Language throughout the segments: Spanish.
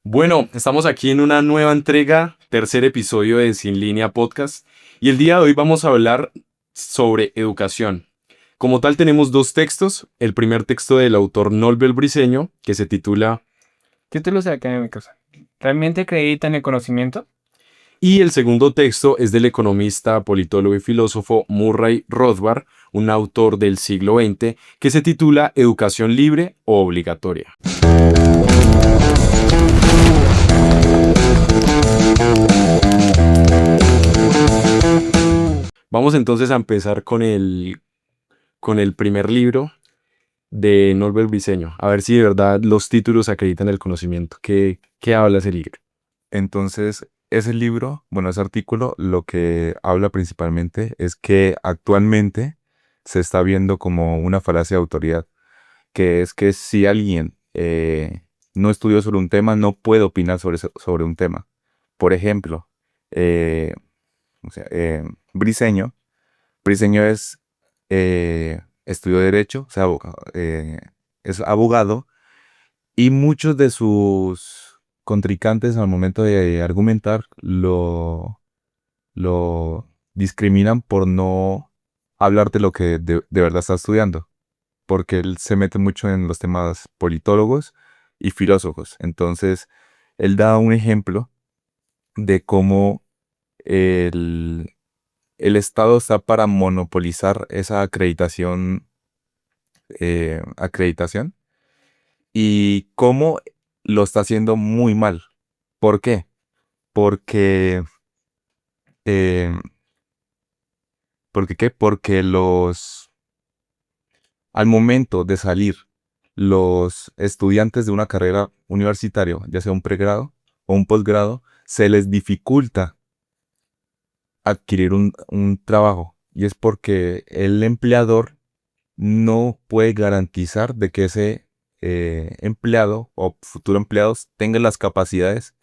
Bueno, estamos aquí en una nueva entrega, tercer episodio de Sin Línea Podcast, y el día de hoy vamos a hablar sobre educación. Como tal, tenemos dos textos. El primer texto del autor Nolbel Briseño, que se titula, Títulos académicos. ¿Realmente acreditan el conocimiento? y el segundo texto es del economista, politólogo y filósofo Murray Rothbard, un autor del siglo XX, que se titula Educación libre o obligatoria. Vamos entonces a empezar con el primer libro de Norbert Briceño. A ver si de verdad los títulos acreditan el conocimiento. ¿Qué habla ese libro? Entonces, ese libro, bueno, ese artículo, lo que habla principalmente es que actualmente se está viendo como una falacia de autoridad, que es que si alguien no estudió sobre un tema, no puede opinar sobre un tema. Por ejemplo, eh, o sea, Briceño, Briceño estudió Derecho, o sea, es abogado, y muchos de sus contrincantes al momento de argumentar lo discriminan por no hablar de lo que de verdad está estudiando, porque él se mete mucho en los temas politólogos y filósofos. Entonces, él da un ejemplo de cómo el, el Estado está para monopolizar esa acreditación y cómo lo está haciendo muy mal. ¿Por qué? Porque, eh, ¿Por qué? Porque al momento de salir, los estudiantes de una carrera universitaria, ya sea un pregrado o un posgrado, se les dificulta adquirir un trabajo. Y es porque el empleador no puede garantizar de que ese empleado o futuro empleado tenga las capacidades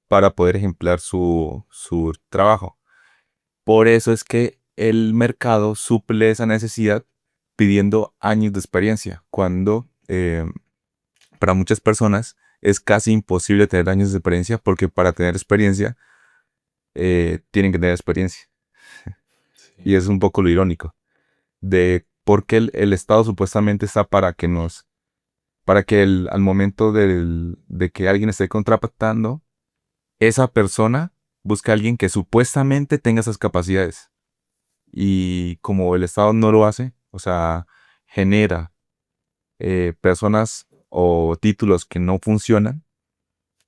para poder ejemplar su trabajo. Por eso es que el mercado suple esa necesidad pidiendo años de experiencia, cuando para muchas personas es casi imposible tener años de experiencia, porque para tener experiencia tienen que tener experiencia. Y es un poco lo irónico de por qué el Estado supuestamente está para que al momento de que alguien esté contratando, esa persona busque a alguien que supuestamente tenga esas capacidades. Y como el Estado no lo hace, o sea, genera personas o títulos que no funcionan,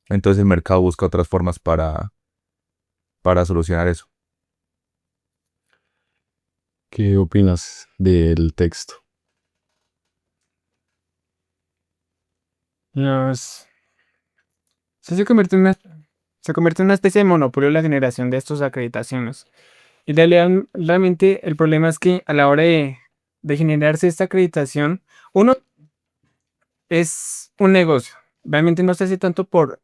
entonces el mercado busca otras formas para solucionar eso. ¿Qué opinas del texto? Los... Se convierte en una especie de monopolio la generación de estos acreditaciones. Y realmente el problema es que a la hora de generarse esta acreditación, uno es un negocio. Realmente no se hace tanto por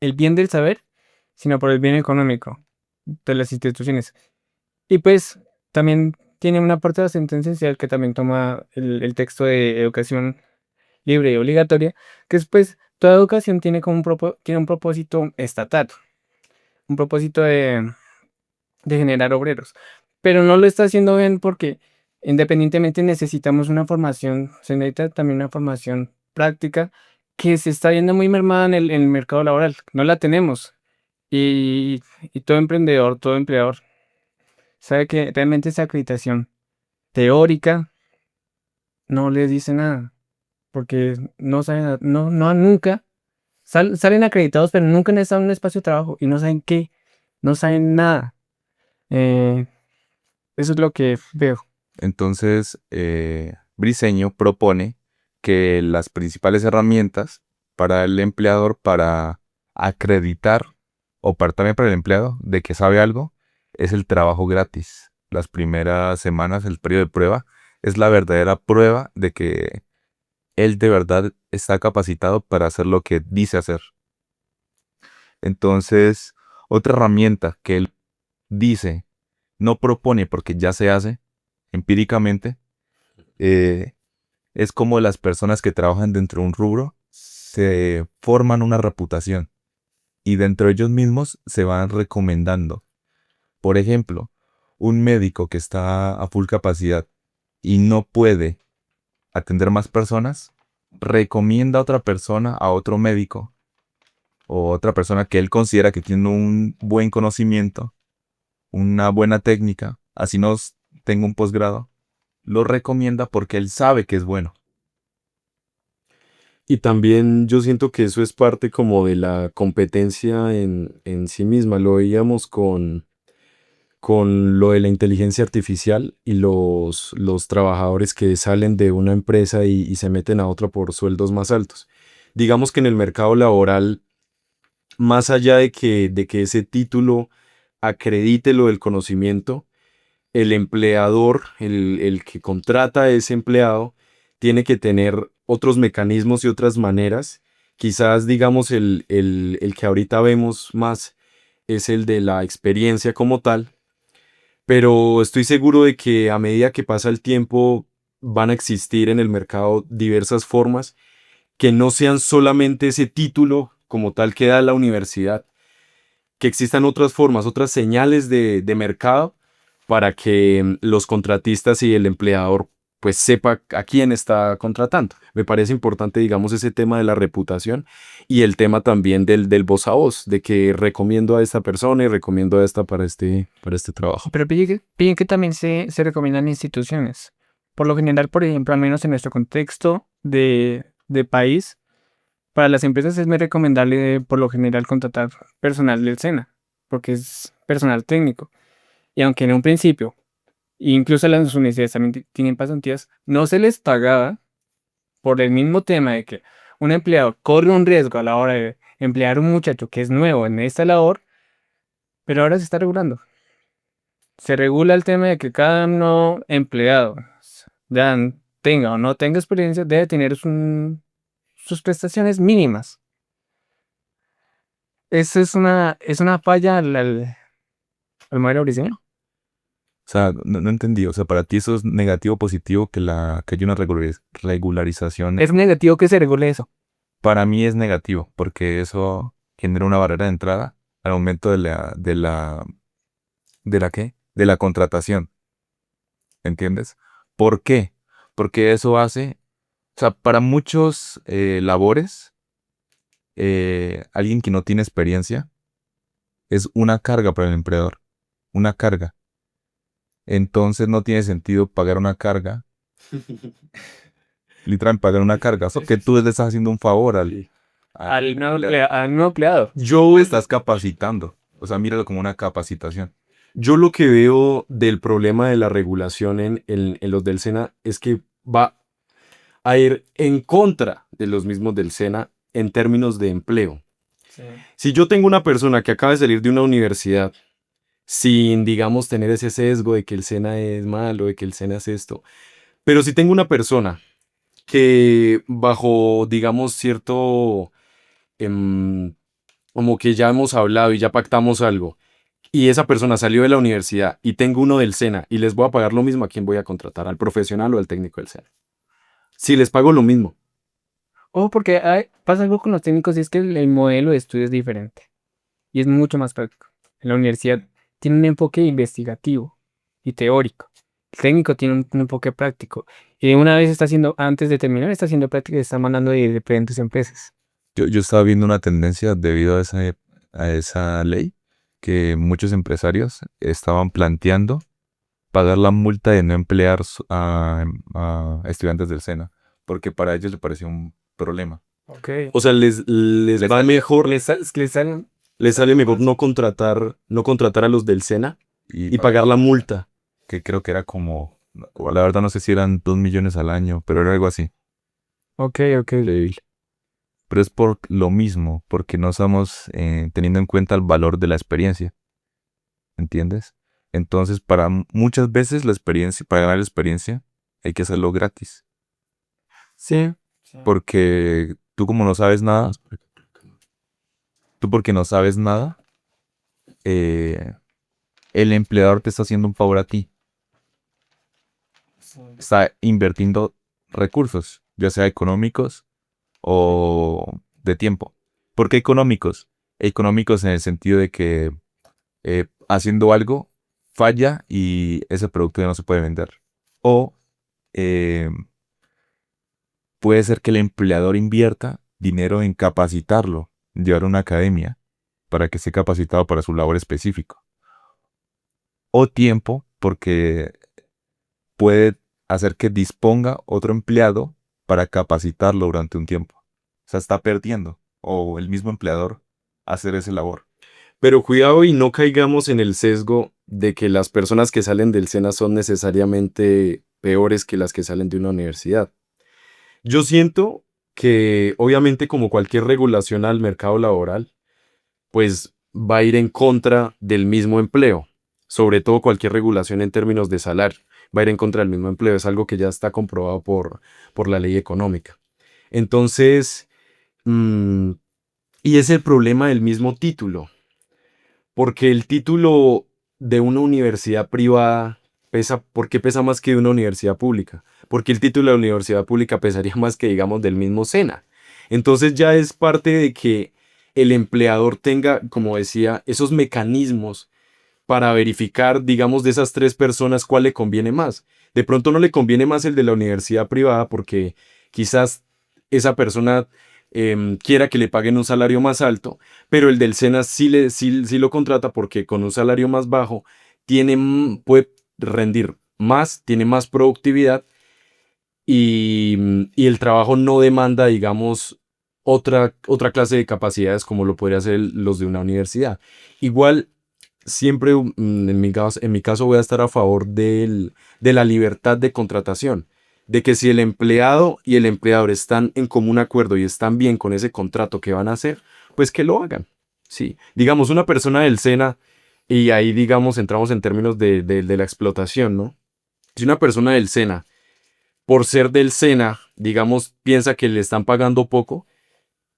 el bien del saber, sino por el bien económico de las instituciones. Y pues también tiene una parte bastante esencial que también toma el texto de educación libre y obligatoria, que es pues toda educación tiene como tiene un propósito estatal, un propósito de generar obreros, pero no lo está haciendo bien porque independientemente necesitamos una formación, se necesita también una formación práctica que se está viendo muy mermada en el mercado laboral, no la tenemos y todo emprendedor, todo empleador sabe que realmente esa acreditación teórica no les dice nada, porque no saben, no nunca, salen acreditados, pero nunca han estado en un espacio de trabajo y no saben qué, no saben nada. Eh, Eso es lo que veo. Entonces, Briseño propone que las principales herramientas para el empleador para acreditar, o también para el empleado, de que sabe algo, es el trabajo gratis. Las primeras semanas, el periodo de prueba, es la verdadera prueba de que él de verdad está capacitado para hacer lo que dice hacer. Entonces, otra herramienta que él dice, no propone porque ya se hace empíricamente, eh, es como las personas que trabajan dentro de un rubro se forman una reputación. y dentro de ellos mismos se van recomendando. Por ejemplo, un médico que está a full capacidad y no puede atender más personas, recomienda a otra persona, a otro médico o otra persona que él considera que tiene un buen conocimiento, una buena técnica, así no tenga un posgrado, lo recomienda porque él sabe que es bueno. Y también yo siento que eso es parte como de la competencia en sí misma. Lo veíamos con lo de la inteligencia artificial y los trabajadores que salen de una empresa y se meten a otra por sueldos más altos. Digamos que en el mercado laboral, más allá de que ese título acredite lo del conocimiento, el empleador, el que contrata a ese empleado, tiene que tener otros mecanismos y otras maneras. Quizás, digamos, el que ahorita vemos más es el de la experiencia como tal, pero estoy seguro de que a medida que pasa el tiempo van a existir en el mercado diversas formas que no sean solamente ese título como tal que da la universidad, que existan otras formas, otras señales de mercado para que los contratistas y el empleador pues sepa a quién está contratando. Me parece importante, digamos, ese tema de la reputación y el tema también del voz a voz, de que recomiendo a esta persona y recomiendo a esta para este trabajo. Pero pille que también se recomiendan instituciones. Por lo general, por ejemplo, al menos en nuestro contexto de país, para las empresas es muy recomendable por lo general contratar personal del SENA, porque es personal técnico. Y aunque en un principio, incluso las universidades también tienen pasantías, no se les pagaba por el mismo tema de que un empleado corre un riesgo a la hora de emplear a un muchacho que es nuevo en esta labor, pero ahora se está regulando. Se regula el tema de que cada nuevo empleado, ya tenga o no tenga experiencia, debe tener sus prestaciones mínimas. Eso es una falla al modelo briseño. O sea, no entendí. O sea, para ti eso es negativo o positivo que haya una regularización. Es negativo que se regule eso. Para mí es negativo, porque eso genera una barrera de entrada al momento ¿de la qué? De la contratación, ¿entiendes? ¿Por qué? Porque eso hace, o sea, para muchos labores, alguien que no tiene experiencia es una carga para el empleador, una carga. Entonces no tiene sentido pagar una carga, literalmente pagar una carga, eso que tú le estás haciendo un favor Sí. Al nuevo empleado. Tú estás capacitando, o sea, míralo como una capacitación. Yo lo que veo del problema de la regulación en los del SENA es que va a ir en contra de los mismos del SENA en términos de empleo. Si yo tengo una persona que acaba de salir de una universidad sin, digamos, tener ese sesgo de que el SENA es malo, de que el SENA es esto, pero si tengo una persona que bajo, digamos, cierto, em, como que ya hemos hablado y ya pactamos algo, y esa persona salió de la universidad y tengo uno del SENA y les voy a pagar lo mismo, ¿a quién voy a contratar? ¿Al profesional o al técnico del SENA? Si les pago lo mismo. Porque pasa algo con los técnicos y es que el modelo de estudio es diferente y es mucho más práctico. En la universidad tiene un enfoque investigativo y teórico. El técnico tiene un enfoque práctico. Y una vez antes de terminar, está haciendo práctica y está mandando de diferentes empresas. Yo estaba viendo una tendencia debido a esa ley que muchos empresarios estaban planteando pagar la multa de no emplear a estudiantes del SENA, porque para ellos le pareció un problema. Ok. O sea, les va mejor, Les salen les sale mejor no contratar a los del SENA y pagar pagar la multa. que creo que era como, la verdad no sé si eran 2 millones al año, pero era algo así. Ok. Pero es por lo mismo, porque no estamos teniendo en cuenta el valor de la experiencia, ¿entiendes? Entonces, muchas veces la experiencia, para ganar la experiencia, hay que hacerlo gratis. Sí. Porque tú como no sabes nada, tú porque no sabes nada, eh, el empleador te está haciendo un favor a ti. Está invirtiendo recursos, ya sea económicos o de tiempo. ¿Por qué económicos? económicos en el sentido de que haciendo algo falla y ese producto ya no se puede vender. O eh, puede ser que el empleador invierta dinero en capacitarlo, llevar a una academia para que esté capacitado para su labor específico. O tiempo, porque puede hacer que disponga otro empleado para capacitarlo durante un tiempo. O sea, está perdiendo. O el mismo empleador hacer esa labor. Pero cuidado y no caigamos en el sesgo de que las personas que salen del SENA son necesariamente peores que las que salen de una universidad. Yo siento que obviamente como cualquier regulación al mercado laboral, pues va a ir en contra del mismo empleo. Sobre todo cualquier regulación en términos de salario va a ir en contra del mismo empleo. Es algo que ya está comprobado por la ley económica. Entonces, mm, y es el problema del mismo título. Porque el título de una universidad privada pesa, ¿por qué pesa más que de una universidad pública? Porque el título de la universidad pública pesaría más que, digamos, del mismo SENA. Entonces ya es parte de que el empleador tenga, como decía, esos mecanismos para verificar, digamos, de esas tres personas cuál le conviene más. De pronto no le conviene más el de la universidad privada porque quizás esa persona quiera que le paguen un salario más alto, pero el del SENA sí lo contrata porque con un salario más bajo puede rendir más, tiene más productividad y el trabajo no demanda, digamos, otra clase de capacidades como lo podría hacer los de una universidad. Igual, siempre en mi caso voy a estar a favor de la libertad de contratación, de que si el empleado y el empleador están en común acuerdo y están bien con ese contrato que van a hacer, pues que lo hagan. Sí, digamos, una persona del SENA, y ahí, digamos, entramos en términos de la explotación, ¿no? Si una persona del SENA, por ser del SENA, digamos, piensa que le están pagando poco,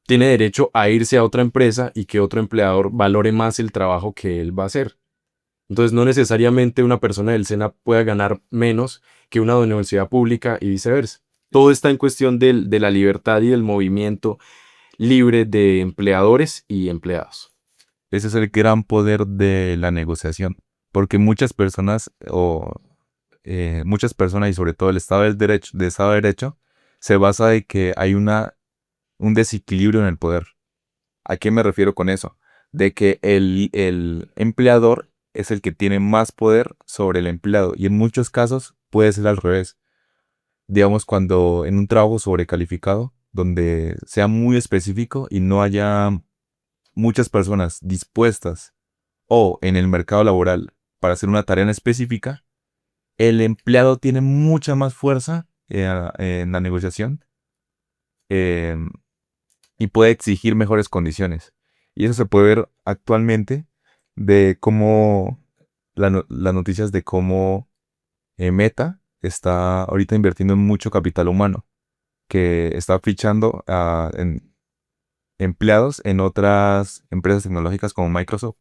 tiene derecho a irse a otra empresa y que otro empleador valore más el trabajo que él va a hacer. Entonces, no necesariamente una persona del SENA pueda ganar menos que una de universidad pública y viceversa. Todo está en cuestión de la libertad y del movimiento libre de empleadores y empleados. Ese es el gran poder de la negociación. Porque muchas personas y sobre todo el Estado de Derecho, se basa de que hay un desequilibrio en el poder. ¿A qué me refiero con eso? De que el empleador es el que tiene más poder sobre el empleado y en muchos casos puede ser al revés. Digamos, cuando en un trabajo sobrecalificado, donde sea muy específico y no haya muchas personas dispuestas o en el mercado laboral para hacer una tarea en específica, el empleado tiene mucha más fuerza en la negociación eh, y puede exigir mejores condiciones. Y eso se puede ver actualmente de cómo las noticias de cómo Meta está ahorita invirtiendo en mucho capital humano, que está fichando a empleados en otras empresas tecnológicas como Microsoft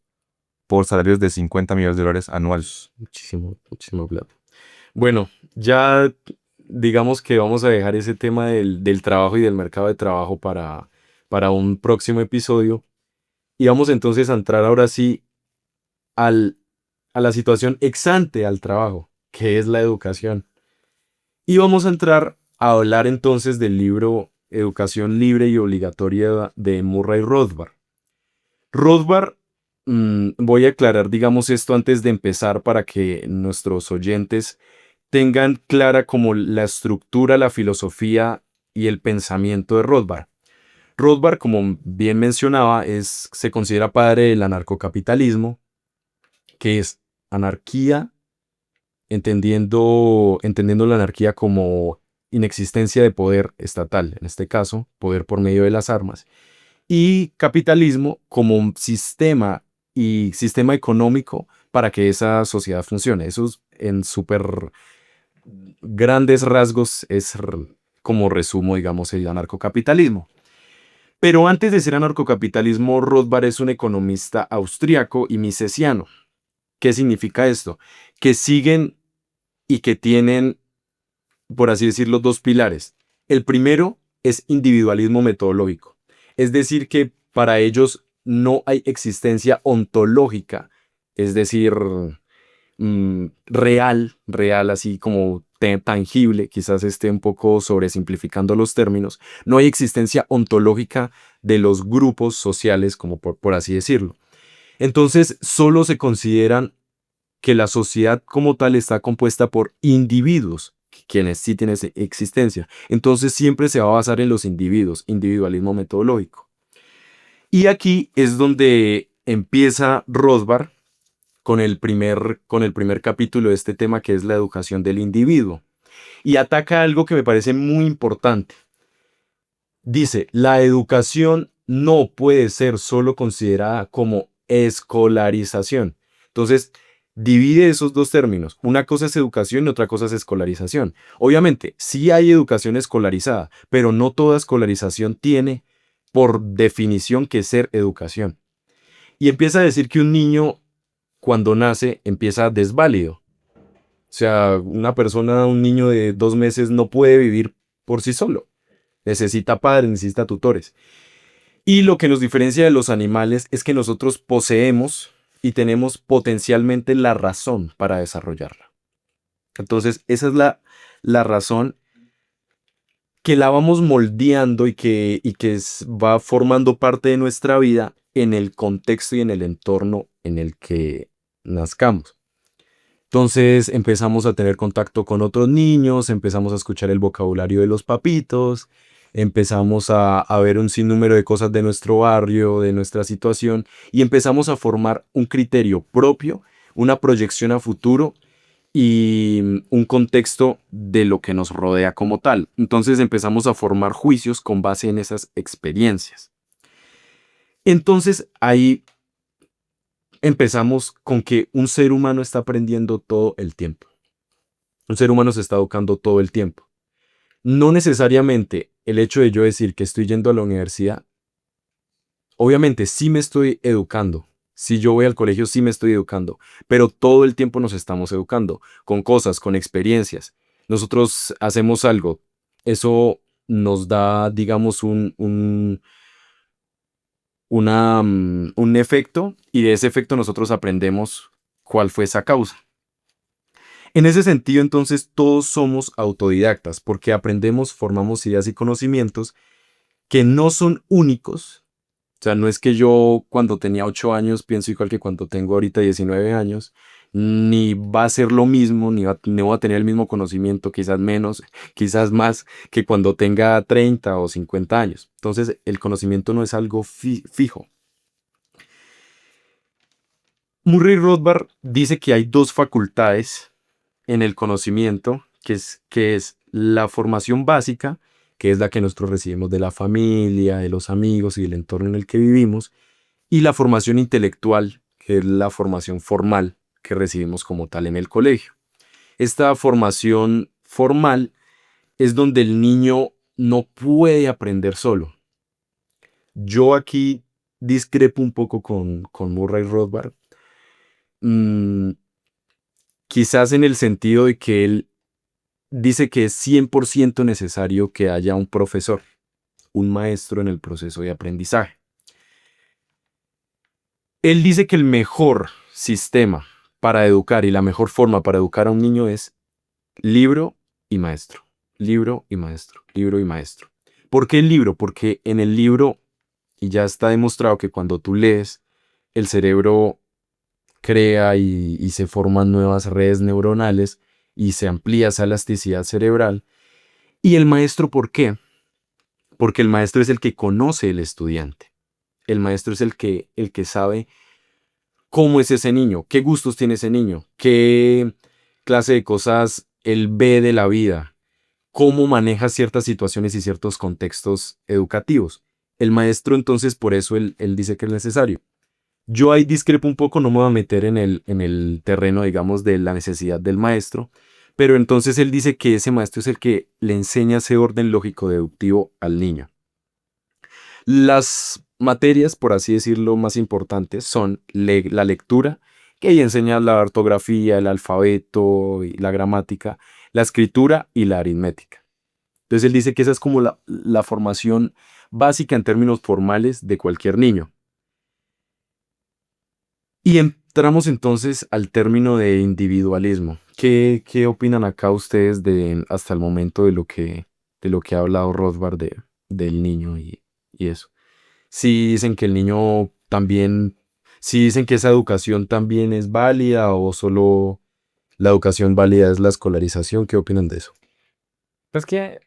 por salarios de $50 millones anuales. Muchísimo, muchísimo plata. Bueno, ya digamos que vamos a dejar ese tema del trabajo y del mercado de trabajo para un próximo episodio. Y vamos entonces a entrar ahora sí al, a la situación ex ante al trabajo, que es la educación. Y vamos a entrar a hablar entonces del libro Educación Libre y Obligatoria de Murray Rothbard. Rothbard, voy a aclarar, digamos, esto antes de empezar para que nuestros oyentes tengan clara como la estructura, la filosofía y el pensamiento de Rothbard. Rothbard, como bien mencionaba, se considera padre del anarcocapitalismo, que es anarquía, entendiendo la anarquía como inexistencia de poder estatal, en este caso, poder por medio de las armas, y capitalismo como un sistema económico para que esa sociedad funcione. Eso en súper grandes rasgos como resumo, digamos, el anarcocapitalismo. Pero antes de ser anarcocapitalismo, Rothbard es un economista austriaco y misesiano. ¿Qué significa esto? Que siguen y que tienen, por así decirlo, dos pilares. El primero es individualismo metodológico. Es decir, que para ellos no hay existencia ontológica, es decir, real, así como tangible, quizás esté un poco sobresimplificando los términos, no hay existencia ontológica de los grupos sociales, como por así decirlo. Entonces, solo se consideran que la sociedad como tal está compuesta por individuos, quienes sí tienen existencia. Entonces, siempre se va a basar en los individuos, individualismo metodológico. Y aquí es donde empieza Rothbard con el primer capítulo de este tema, que es la educación del individuo. Y ataca algo que me parece muy importante. Dice, la educación no puede ser solo considerada como escolarización. Entonces, divide esos dos términos. Una cosa es educación y otra cosa es escolarización. Obviamente, sí hay educación escolarizada, pero no toda escolarización tiene por definición que ser educación. Y empieza a decir que un niño, cuando nace, empieza desválido. O sea, un niño de 2 meses no puede vivir por sí solo. Necesita padres, necesita tutores. Y lo que nos diferencia de los animales es que nosotros poseemos y tenemos potencialmente la razón para desarrollarla. Entonces, esa es la razón que la vamos moldeando y que va formando parte de nuestra vida en el contexto y en el entorno en el que nazcamos. Entonces empezamos a tener contacto con otros niños, empezamos a escuchar el vocabulario de los papitos, empezamos a ver un sinnúmero de cosas de nuestro barrio, de nuestra situación, y empezamos a formar un criterio propio, una proyección a futuro y un contexto de lo que nos rodea como tal. Entonces empezamos a formar juicios con base en esas experiencias. Entonces ahí empezamos con que un ser humano está aprendiendo todo el tiempo. Un ser humano se está educando todo el tiempo. No necesariamente el hecho de yo decir que estoy yendo a la universidad, obviamente sí me estoy educando. Si yo voy al colegio sí me estoy educando, pero todo el tiempo nos estamos educando con cosas, con experiencias. Nosotros hacemos algo, eso nos da, digamos, un efecto, y de ese efecto nosotros aprendemos cuál fue esa causa. En ese sentido, entonces, todos somos autodidactas porque aprendemos, formamos ideas y conocimientos que no son únicos. O sea, no es que yo cuando tenía 8 años pienso igual que cuando tengo ahorita 19 años, ni va a ser lo mismo, ni voy a tener el mismo conocimiento, quizás menos, quizás más que cuando tenga 30 o 50 años. Entonces, el conocimiento no es algo fijo. Murray Rothbard dice que hay dos facultades en el conocimiento, que es la formación básica, que es la que nosotros recibimos de la familia, de los amigos y del entorno en el que vivimos, y la formación intelectual, que es la formación formal que recibimos como tal en el colegio. Esta formación formal es donde el niño no puede aprender solo. Yo aquí discrepo un poco con Murray Rothbard. Mm, Quizás en el sentido de que él dice que es 100% necesario que haya un profesor, un maestro en el proceso de aprendizaje. Él dice que el mejor sistema para educar y la mejor forma para educar a un niño es libro y maestro, libro y maestro, libro y maestro. ¿Por qué el libro? Porque en el libro, y ya está demostrado que cuando tú lees, el cerebro crea y se forman nuevas redes neuronales y se amplía esa elasticidad cerebral. ¿Y el maestro por qué? Porque el maestro es el que conoce el estudiante. El maestro es el que sabe cómo es ese niño, qué gustos tiene ese niño, qué clase de cosas él ve de la vida, cómo maneja ciertas situaciones y ciertos contextos educativos. El maestro, entonces, por eso él dice que es necesario. Yo ahí discrepo un poco, no me voy a meter en el terreno, digamos, de la necesidad del maestro, pero entonces él dice que ese maestro es el que le enseña ese orden lógico-deductivo al niño. Las materias, por así decirlo, más importantes son la lectura, que ahí enseña la ortografía, el alfabeto y la gramática, la escritura y la aritmética. Entonces él dice que esa es como la formación básica en términos formales de cualquier niño. Y entramos entonces al término de individualismo. ¿Qué opinan acá ustedes hasta el momento de lo que ha hablado Rothbard del niño y eso? Si dicen que el niño también, si dicen que esa educación también es válida o solo la educación válida es la escolarización, ¿qué opinan de eso? Pues que,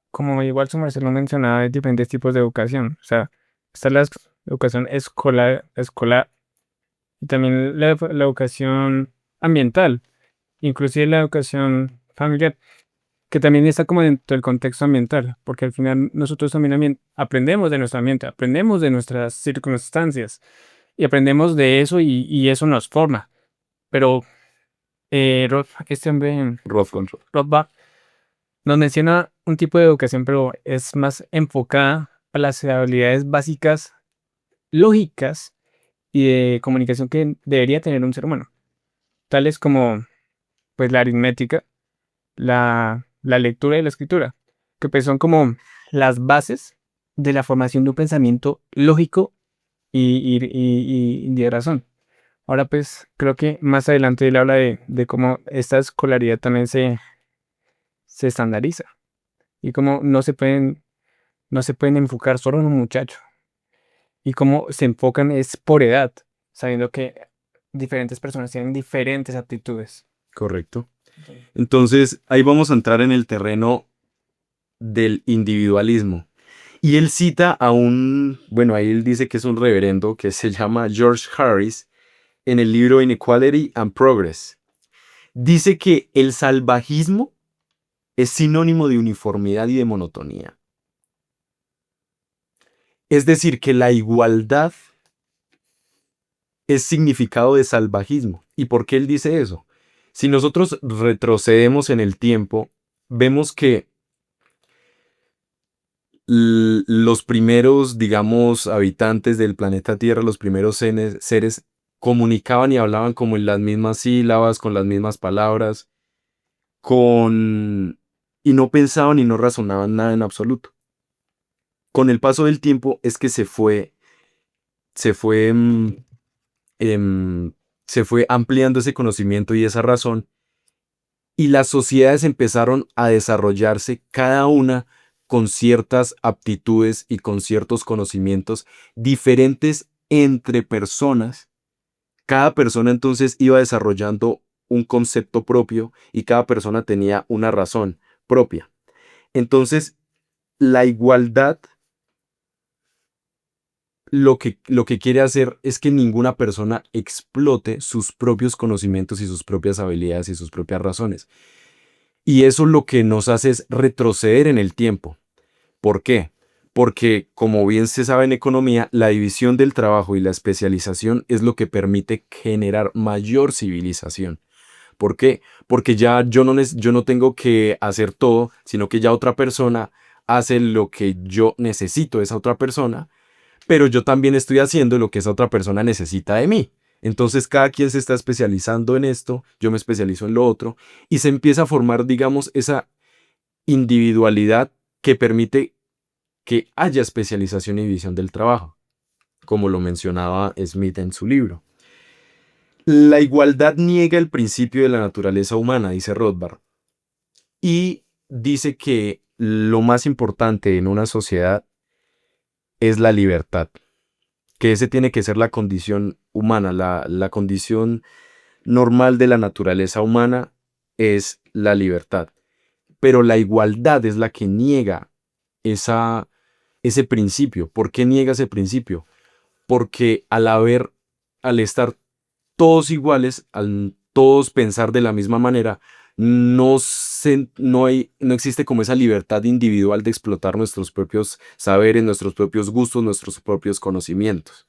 como igual su merced lo mencionaba, hay diferentes tipos de educación. O sea, está la educación escolar y también la educación ambiental, inclusive la educación familiar, que también está como dentro del contexto ambiental, porque al final nosotros también aprendemos de nuestro ambiente, aprendemos de nuestras circunstancias y aprendemos de eso y eso nos forma. Pero este hombre, Rothbard. Rothbard, nos menciona un tipo de educación, pero es más enfocada a las habilidades básicas, lógicas y de comunicación que debería tener un ser humano, tales como pues la aritmética, la lectura y la escritura, que pues son como las bases de la formación de un pensamiento lógico y de razón. Ahora pues creo que más adelante él habla de cómo esta escolaridad también se estandariza y cómo no se pueden enfocar solo en un muchacho y cómo se enfocan es por edad, sabiendo que diferentes personas tienen diferentes aptitudes. Correcto. Entonces, ahí vamos a entrar en el terreno del individualismo. Y él cita bueno, ahí él dice que es un reverendo que se llama George Harris en el libro Inequality and Progress. Dice que el salvajismo es sinónimo de uniformidad y de monotonía. Es decir, que la igualdad es significado de salvajismo. ¿Y por qué él dice eso? Si nosotros retrocedemos en el tiempo, vemos que los primeros, digamos, habitantes del planeta Tierra, los primeros seres, comunicaban y hablaban como en las mismas sílabas, con las mismas palabras, y no pensaban y no razonaban nada en absoluto. Con el paso del tiempo es que se fue, em, se fue ampliando ese conocimiento y esa razón, y las sociedades empezaron a desarrollarse cada una con ciertas aptitudes y con ciertos conocimientos diferentes entre personas. Cada persona entonces iba desarrollando un concepto propio y cada persona tenía una razón propia. Entonces, la igualdad lo que quiere hacer es que ninguna persona explote sus propios conocimientos y sus propias habilidades y sus propias razones. Y eso lo que nos hace es retroceder en el tiempo. ¿Por qué? Porque, como bien se sabe en economía, la división del trabajo y la especialización es lo que permite generar mayor civilización. ¿Por qué? Porque ya yo no tengo que hacer todo, sino que ya otra persona hace lo que yo necesito de esa otra persona, pero yo también estoy haciendo lo que esa otra persona necesita de mí. Entonces cada quien se está especializando en esto, yo me especializo en lo otro, y se empieza a formar, digamos, esa individualidad que permite que haya especialización y división del trabajo, como lo mencionaba Smith en su libro. La igualdad niega el principio de la naturaleza humana, dice Rothbard, y dice que lo más importante en una sociedad es la libertad, que ese tiene que ser la condición humana, la condición normal de la naturaleza humana es la libertad, pero la igualdad es la que niega ese principio. ¿Por qué niega ese principio? Porque al estar todos iguales, al todos pensar de la misma manera, no existe como esa libertad individual de explotar nuestros propios saberes, nuestros propios gustos, nuestros propios conocimientos.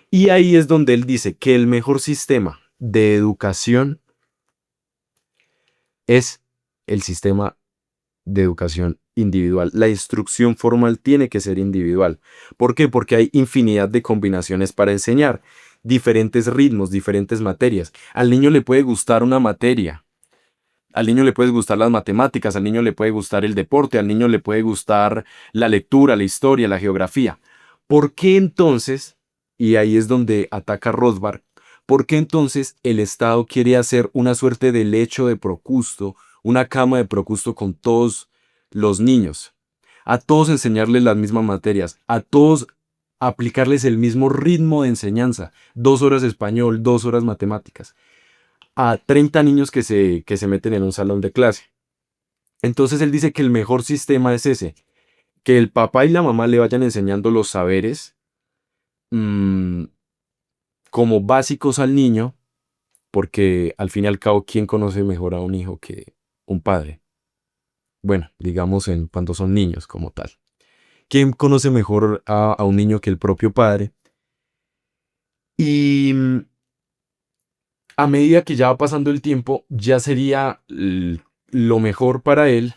Y ahí es donde él dice que el mejor sistema de educación es el sistema de educación individual. La instrucción formal tiene que ser individual. ¿Por qué? Porque hay infinidad de combinaciones para enseñar, diferentes ritmos, diferentes materias. Al niño le puede gustar una materia, al niño le puede gustar las matemáticas, al niño le puede gustar el deporte, al niño le puede gustar la lectura, la historia, la geografía. ¿Por qué entonces, y ahí es donde ataca Rothbard, ¿Por qué entonces el Estado quiere hacer una suerte de lecho de Procusto, una cama de Procusto con todos los niños? A todos enseñarles las mismas materias, a todos aplicarles el mismo ritmo de enseñanza, 2 horas español, 2 horas matemáticas, a 30 niños que se meten en un salón de clase. Entonces él dice que el mejor sistema es ese, que el papá y la mamá le vayan enseñando los saberes mm, como básicos al niño, porque al fin y al cabo, ¿quién conoce mejor a un hijo que un padre? Bueno, digamos cuando son niños como tal. ¿Quién conoce mejor a un niño que el propio padre? Y a medida que ya va pasando el tiempo, ya sería lo mejor para él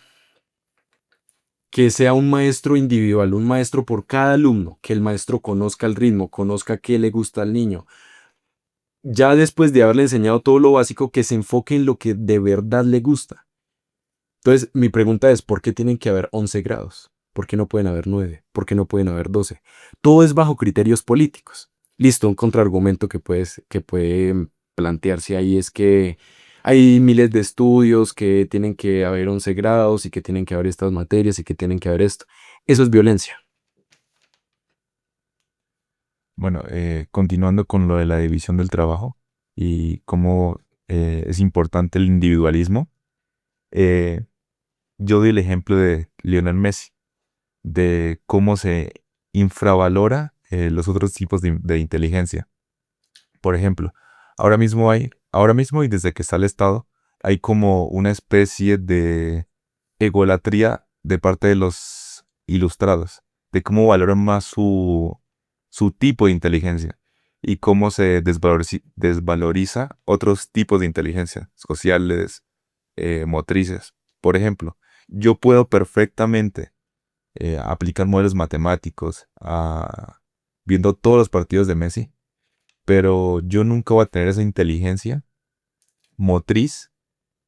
que sea un maestro individual, un maestro por cada alumno, que el maestro conozca el ritmo, conozca qué le gusta al niño. Ya después de haberle enseñado todo lo básico, que se enfoque en lo que de verdad le gusta. Entonces, mi pregunta es, ¿por qué tienen que haber 11 grados? ¿Por qué no pueden haber 9? ¿Por qué no pueden haber 12? Todo es bajo criterios políticos. Listo, un contraargumento que puede plantearse ahí es que hay miles de estudios que tienen que haber 11 grados y que tienen que haber estas materias y que tienen que haber esto. Eso es violencia. Bueno, continuando con lo de la división del trabajo y cómo es importante el individualismo, eh, yo doy el ejemplo de Lionel Messi, de cómo se infravalora los otros tipos de inteligencia. Por ejemplo, ahora mismo y desde que está el Estado, hay como una especie de egolatría de parte de los ilustrados, de cómo valoran más su tipo de inteligencia y cómo se desvaloriza otros tipos de inteligencia, sociales, motrices. Por ejemplo, yo puedo perfectamente aplicar modelos matemáticos viendo todos los partidos de Messi, pero yo nunca voy a tener esa inteligencia motriz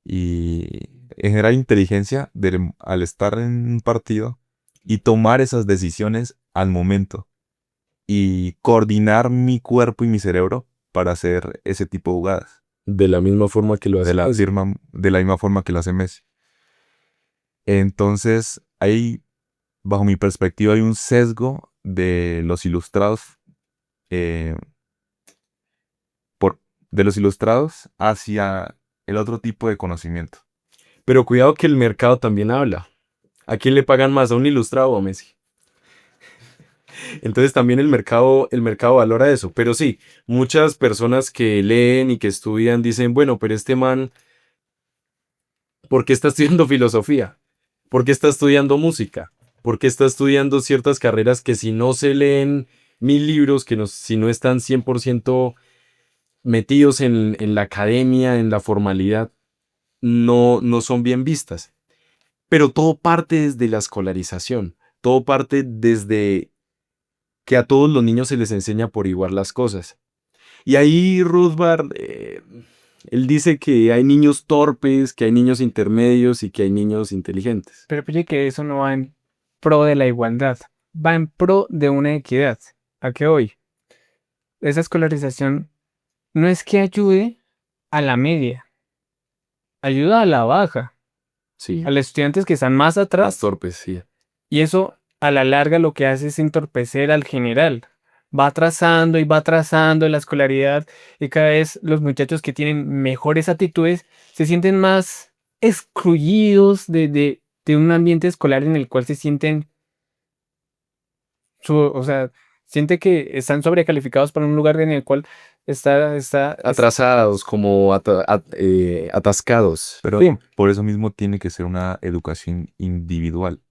y en general inteligencia al estar en un partido y tomar esas decisiones al momento y coordinar mi cuerpo y mi cerebro para hacer ese tipo de jugadas De la misma forma que lo hace Messi. de la misma forma que lo hace Messi. Entonces, bajo mi perspectiva, hay un sesgo de los ilustrados, eh, de los ilustrados hacia el otro tipo de conocimiento. Pero cuidado que el mercado también habla. ¿A quién le pagan más? ¿A un ilustrado o a Messi? Entonces también el mercado valora eso. Pero sí, muchas personas que leen y que estudian dicen, bueno, pero este man, ¿por qué está estudiando filosofía? ¿Por qué está estudiando música? ¿Por qué está estudiando ciertas carreras que si no se leen 1000 libros, si no están 100% metidos en la academia, en la formalidad, no son bien vistas? Pero todo parte desde la escolarización. Todo parte desde que a todos los niños se les enseña por igual las cosas. Y ahí Rothbard, él dice que hay niños torpes, que hay niños intermedios y que hay niños inteligentes. Pero pille que eso no va en pro de la igualdad, va en pro de una equidad. ¿A qué hoy? Esa escolarización no es que ayude a la media, ayuda a la baja, Sí, a los estudiantes que están más más atrás. torpes, sí. Y eso a la larga lo que hace es entorpecer al general. Va atrasando y va atrasando la escolaridad y cada vez los muchachos que tienen mejores actitudes se sienten más excluidos de un ambiente escolar en el cual se sienten, o sea, siente que están sobrecalificados para un lugar en el cual está Atrasados, como atascados. Pero Sí. por eso mismo tiene que ser una educación individual.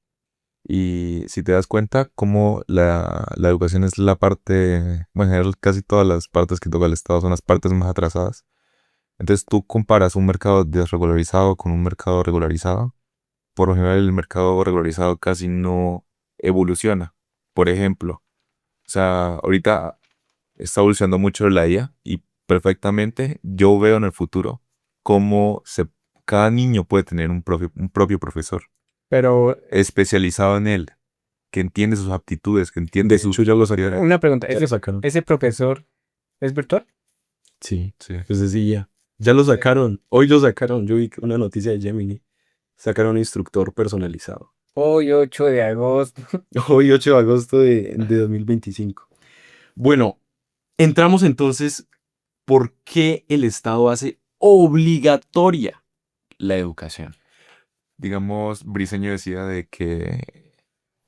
Y si te das cuenta, como la educación es la parte, bueno, en general casi todas las partes que toca el Estado son las partes más atrasadas. Entonces tú comparas un mercado desregularizado con un mercado regularizado. Por lo general el mercado regularizado casi no evoluciona. Por ejemplo, o sea, ahorita está evolucionando mucho la IA y perfectamente yo veo en el futuro cómo cada niño puede tener un propio profesor pero especializado en él, que entiende sus aptitudes, que entiende De hecho, ya lo sacaron. una pregunta, Ya lo sacaron. ¿ese profesor es virtual? Sí, Sí. pues sí, ya. Ya lo sacaron. Hoy lo sacaron. Yo vi una noticia de Gemini. Sacaron un instructor personalizado. Hoy 8 de agosto. Hoy 8 de agosto de 2025. Bueno, entramos entonces, ¿por qué el Estado hace obligatoria la educación? Digamos, Briseño decía de que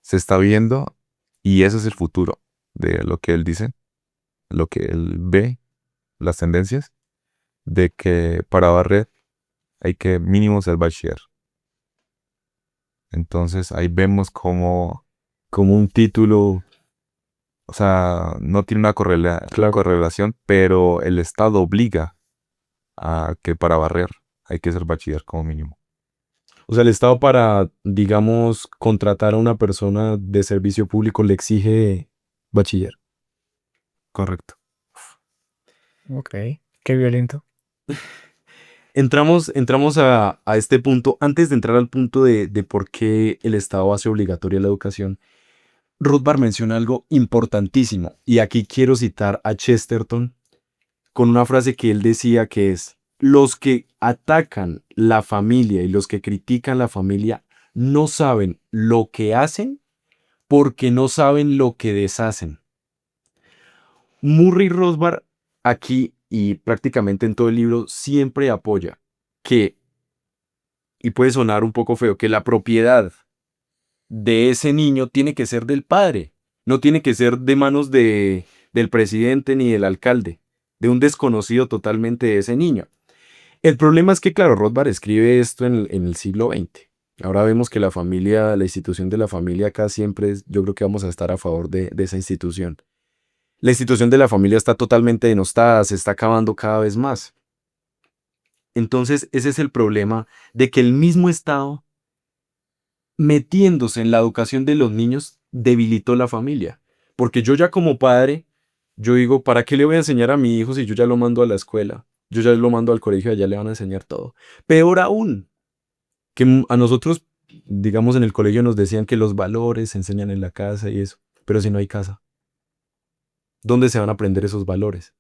se está viendo y ese es el futuro de lo que él dice, lo que él ve, las tendencias, de que para barrer hay que mínimo ser bachiller. Entonces ahí vemos como, Como un título, o sea, no tiene una claro. correlación, pero el Estado obliga a que para barrer hay que ser bachiller como mínimo. O sea, el Estado para, digamos, contratar a una persona de servicio público le exige bachiller. Correcto. Ok, qué violento. Entramos a este punto. Antes de entrar al punto de por qué el Estado hace obligatoria la educación, Rothbard menciona algo importantísimo. Y aquí quiero citar a Chesterton con una frase que él decía que es: los que atacan la familia y los que critican la familia no saben lo que hacen porque no saben lo que deshacen. Murray Rothbard aquí y prácticamente en todo el libro siempre apoya que, y puede sonar un poco feo, que la propiedad de ese niño tiene que ser del padre, no tiene que ser de manos del presidente ni del alcalde, de un desconocido totalmente de ese niño. El problema es que, claro, Rothbard escribe esto en el siglo XX. Ahora vemos que la familia, la institución de la familia acá siempre es, yo creo que vamos a estar a favor de esa institución. La institución de la familia está totalmente denostada, se está acabando cada vez más. Entonces, ese es el problema de que el mismo Estado, metiéndose en la educación de los niños, debilitó la familia. Porque yo ya como padre, yo digo, ¿para qué le voy a enseñar a mi hijo si yo ya lo mando a la escuela? Yo ya lo mando al colegio, allá le van a enseñar todo. Peor aún, que a nosotros, digamos, en el colegio nos decían que los valores se enseñan en la casa y eso. Pero si no hay casa, ¿dónde se van a aprender esos valores?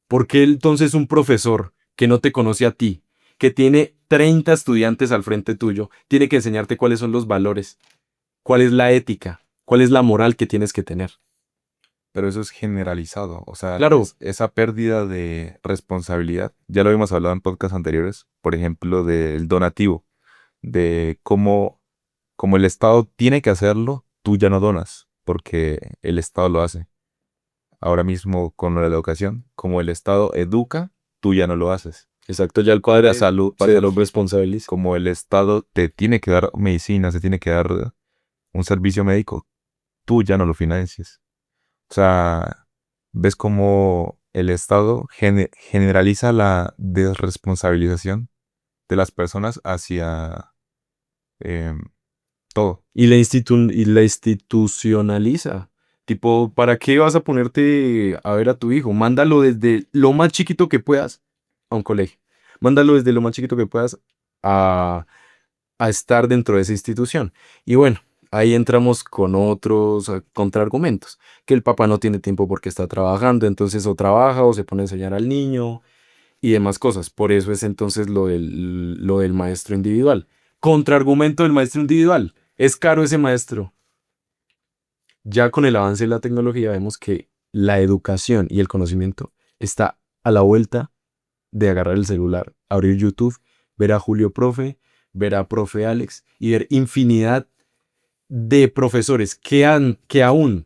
¿Por qué entonces un profesor que no te conoce a ti, que tiene 30 estudiantes al frente tuyo, tiene que enseñarte cuáles son los valores, cuál es la ética, cuál es la moral que tienes que tener? Pero eso es generalizado, o sea, Claro, esa pérdida de responsabilidad, ya lo habíamos hablado en podcasts anteriores, por ejemplo, del donativo, de cómo, como el Estado tiene que hacerlo, tú ya no donas, porque el Estado lo hace. Ahora mismo con lo de la educación, como el Estado educa, tú ya no lo haces. exacto, ya el cuadro La salud, se lo responsabiliza. como el Estado te tiene que dar medicina, te tiene que dar un servicio médico, tú ya no lo financias. O sea, ves cómo el Estado generaliza la desresponsabilización de las personas hacia em, todo. Y la institucionaliza. Tipo, ¿para qué vas a ponerte a ver a tu hijo? Mándalo desde lo más chiquito que puedas a un colegio. Mándalo desde lo más chiquito que puedas a, a estar dentro de esa institución. Y bueno, ahí entramos con otros contraargumentos. Que el papá no tiene tiempo porque está trabajando, entonces o trabaja o se pone a enseñar al niño y demás cosas. Por eso es entonces lo del maestro individual. Contraargumento del maestro individual. Es caro ese maestro. Ya con el avance de la tecnología vemos que la educación y el conocimiento está a la vuelta de agarrar el celular, abrir YouTube, ver a Julio Profe, ver a Profe Alex y ver infinidad de profesores que aún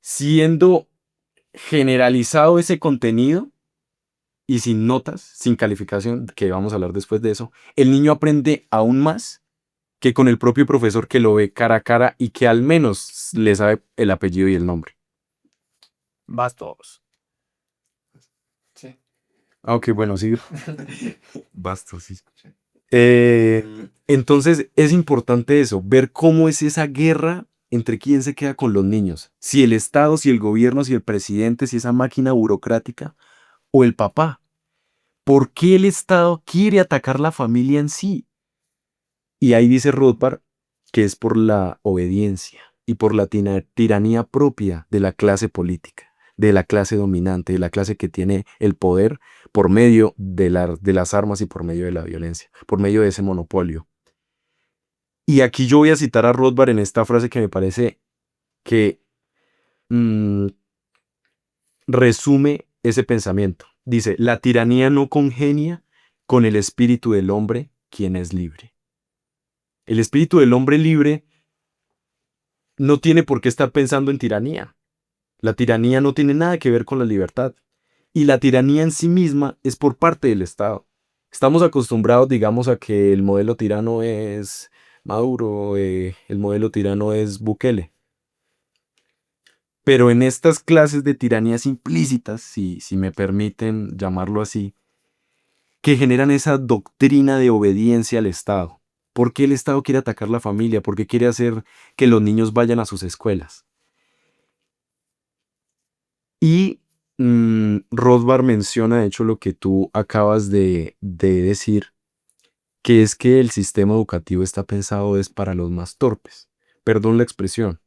siendo generalizado ese contenido y sin notas, sin calificación, que vamos a hablar después de eso, el niño aprende aún más que con el propio profesor que lo ve cara a cara y que al menos le sabe el apellido y el nombre. Bastos. Sí. Aunque bueno, sí. Bastos, sí. Entonces es importante eso, ver cómo es esa guerra entre quién se queda con los niños. Si el Estado, si el gobierno, si el presidente, si esa máquina burocrática o el papá. ¿Por qué el Estado quiere atacar la familia en sí? Y ahí dice Rothbard que es por la obediencia y por la tiranía propia de la clase política, de la clase dominante, de la clase que tiene el poder por medio de las armas y por medio de la violencia, por medio de ese monopolio. Y aquí yo voy a citar a Rothbard en esta frase que me parece que mm, resume ese pensamiento. Dice, la tiranía no congenia con el espíritu del hombre, quien es libre. El espíritu del hombre libre no tiene por qué estar pensando en tiranía. La tiranía no tiene nada que ver con la libertad. Y la tiranía en sí misma es por parte del Estado. Estamos acostumbrados, digamos, a que el modelo tirano es Maduro, el modelo tirano es Bukele. Pero en estas clases de tiranías implícitas, si me permiten llamarlo así, que generan esa doctrina de obediencia al Estado. ¿Por qué el Estado quiere atacar la familia? ¿Por qué quiere hacer que los niños vayan a sus escuelas? Y Rothbard menciona, de hecho, lo que tú acabas de decir, que es que el sistema educativo está pensado es para los más torpes. Perdón la expresión,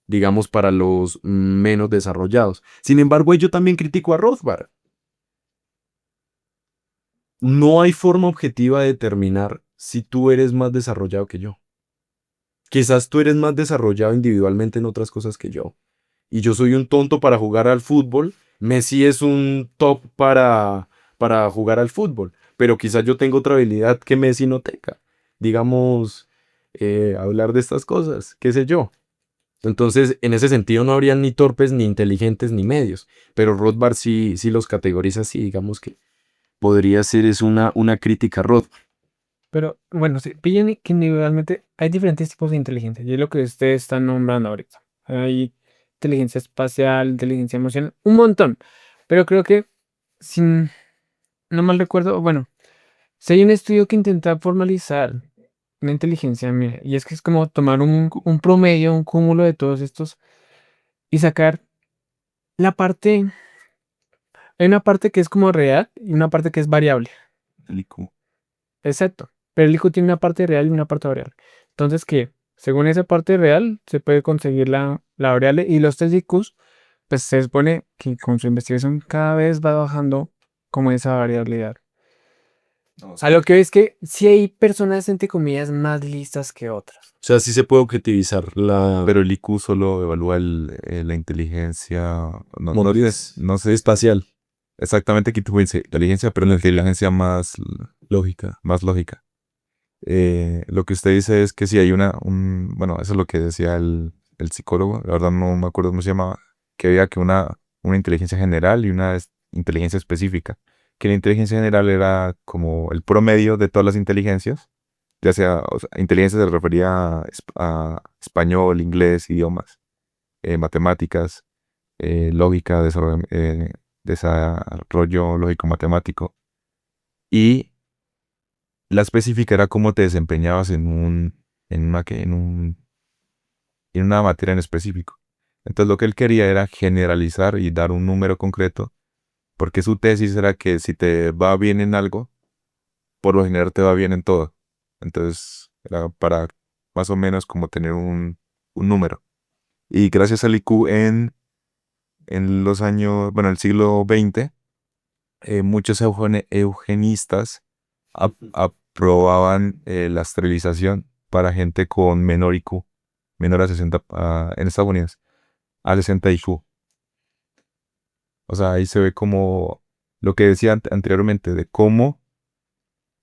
digamos para los menos desarrollados. Sin embargo, yo también critico a Rothbard. No hay forma objetiva de determinar si tú eres más desarrollado que yo. Quizás tú eres más desarrollado individualmente en otras cosas que yo. Y yo soy un tonto para jugar al fútbol. Messi es un top para jugar al fútbol. Pero quizás yo tengo otra habilidad que Messi no tenga. Digamos, hablar de estas cosas, qué sé yo. Entonces, en ese sentido no habrían ni torpes, ni inteligentes, ni medios. Pero Rothbard sí los categoriza así, digamos que podría ser es una crítica a Rothbard. Pero bueno, sí, pillen que individualmente hay diferentes tipos de inteligencia, y es lo que ustedes están nombrando ahorita. Hay inteligencia espacial, inteligencia emocional, un montón. Pero creo que, si no mal recuerdo, bueno, si hay un estudio que intenta formalizar una inteligencia, mira, y es que es como tomar un promedio, un cúmulo de todos estos y sacar la parte, hay una parte que es como real y una parte que es variable. El IQ. Exacto. Pero el hijo tiene una parte real y una parte variable. Entonces, que según esa parte real, se puede conseguir la variable y los test de IQs, pues se supone que con su investigación cada vez va bajando como esa variabilidad. No, A lo que es que sí hay personas, entre comillas, más listas que otras. O sea, sí se puede objetivizar la pero el IQ solo evalúa la inteligencia, no olvides, no sé espacial, exactamente qué tipo de inteligencia, pero la inteligencia lógica. más lógica. Lo que usted dice es que si hay bueno, eso es lo que decía el psicólogo, la verdad no me acuerdo cómo se llamaba, que había que una inteligencia general y una inteligencia específica, que la inteligencia general era como el promedio de todas las inteligencias, ya sea, o sea, inteligencia se refería a español, inglés, idiomas, matemáticas, lógica, desarrollo lógico-matemático, y la específica era cómo te desempeñabas en una materia en específico. Entonces lo que él quería era generalizar y dar un número concreto, porque su tesis era que si te va bien en algo, por lo general te va bien en todo. Entonces era para más o menos como tener un número. Y gracias al IQ en los años, bueno, el siglo XX, muchos eugenistas aprobaban la esterilización para gente con menor IQ, menor a 60, en Estados Unidos, a 60 IQ. O sea, ahí se ve como lo que decía anteriormente, de cómo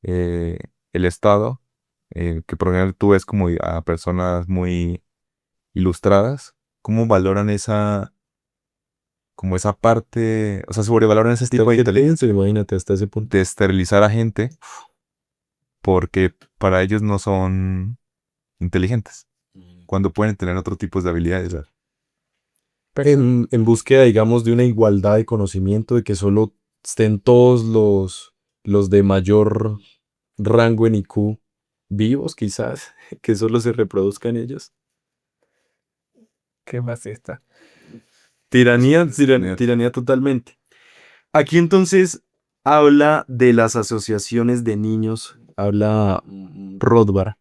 eh, el Estado, que por ejemplo tú ves como a personas muy ilustradas, cómo valoran como esa parte, o sea, sobrevaloran ese tipo de inteligencia, Imagínate hasta ese punto. de esterilizar a gente porque para ellos no son inteligentes, cuando pueden tener otro tipo de habilidades. ¿Verdad? En búsqueda, digamos, de una igualdad de conocimiento, de que solo estén todos los de mayor rango en IQ vivos, quizás, que solo se reproduzcan ellos. ¿Qué más está? Tiranía totalmente. Aquí entonces habla de las asociaciones de niños, habla Rothbard.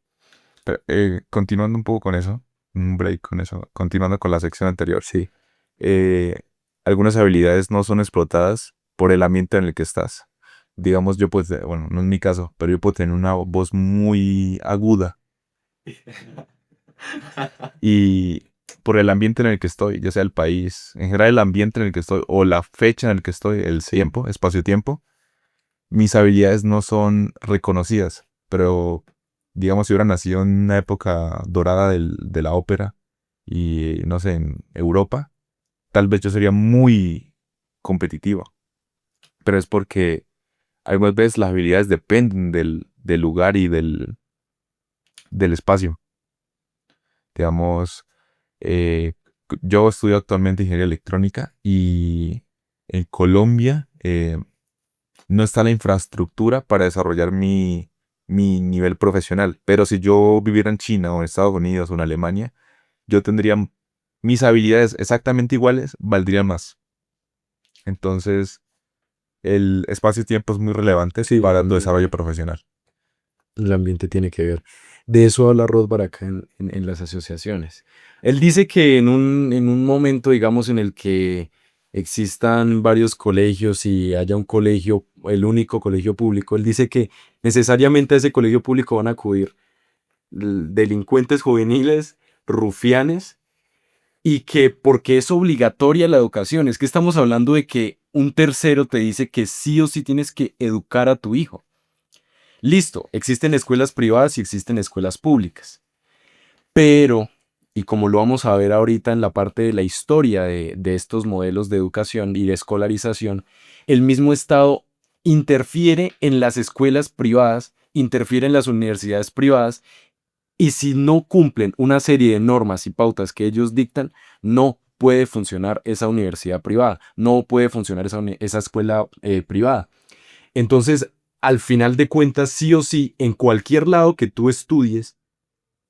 Pero, continuando un poco con eso, un break con eso, continuando con la sección anterior. Sí. eh, algunas habilidades no son explotadas por el ambiente en el que estás. Digamos, yo pues, bueno, no es mi caso, pero yo puedo tener una voz muy aguda y por el ambiente en el que estoy, ya sea el país, en general el ambiente en el que estoy o la fecha en el que estoy, el Sí. tiempo, espacio-tiempo, mis habilidades no son reconocidas, pero digamos, si hubiera nacido en una época dorada de la ópera y, no sé, en Europa, tal vez yo sería muy competitivo, pero es porque algunas veces las habilidades dependen del lugar y del espacio. Digamos, eh, yo estudio actualmente ingeniería electrónica y en Colombia no está la infraestructura para desarrollar mi nivel profesional. Pero si yo viviera en China o en Estados Unidos o en Alemania, yo tendría mis habilidades exactamente iguales, valdrían más. Entonces, el espacio-tiempo es muy relevante Sí, para el totalmente. desarrollo profesional. El ambiente tiene que ver. De eso habla Rothbard acá en las asociaciones. Él dice que en un momento, digamos, en el que existan varios colegios y haya un colegio, el único colegio público, él dice que necesariamente a ese colegio público van a acudir delincuentes juveniles, rufianes, y que porque es obligatoria la educación, es que estamos hablando de que un tercero te dice que sí o sí tienes que educar a tu hijo. Listo, existen escuelas privadas y existen escuelas públicas, pero, y como lo vamos a ver ahorita en la parte de la historia de estos modelos de educación y de escolarización, el mismo Estado interfiere en las escuelas privadas, interfiere en las universidades privadas, y si no cumplen una serie de normas y pautas que ellos dictan, no puede funcionar esa universidad privada, no puede funcionar esa escuela privada. Entonces, al final de cuentas, sí o sí, en cualquier lado que tú estudies,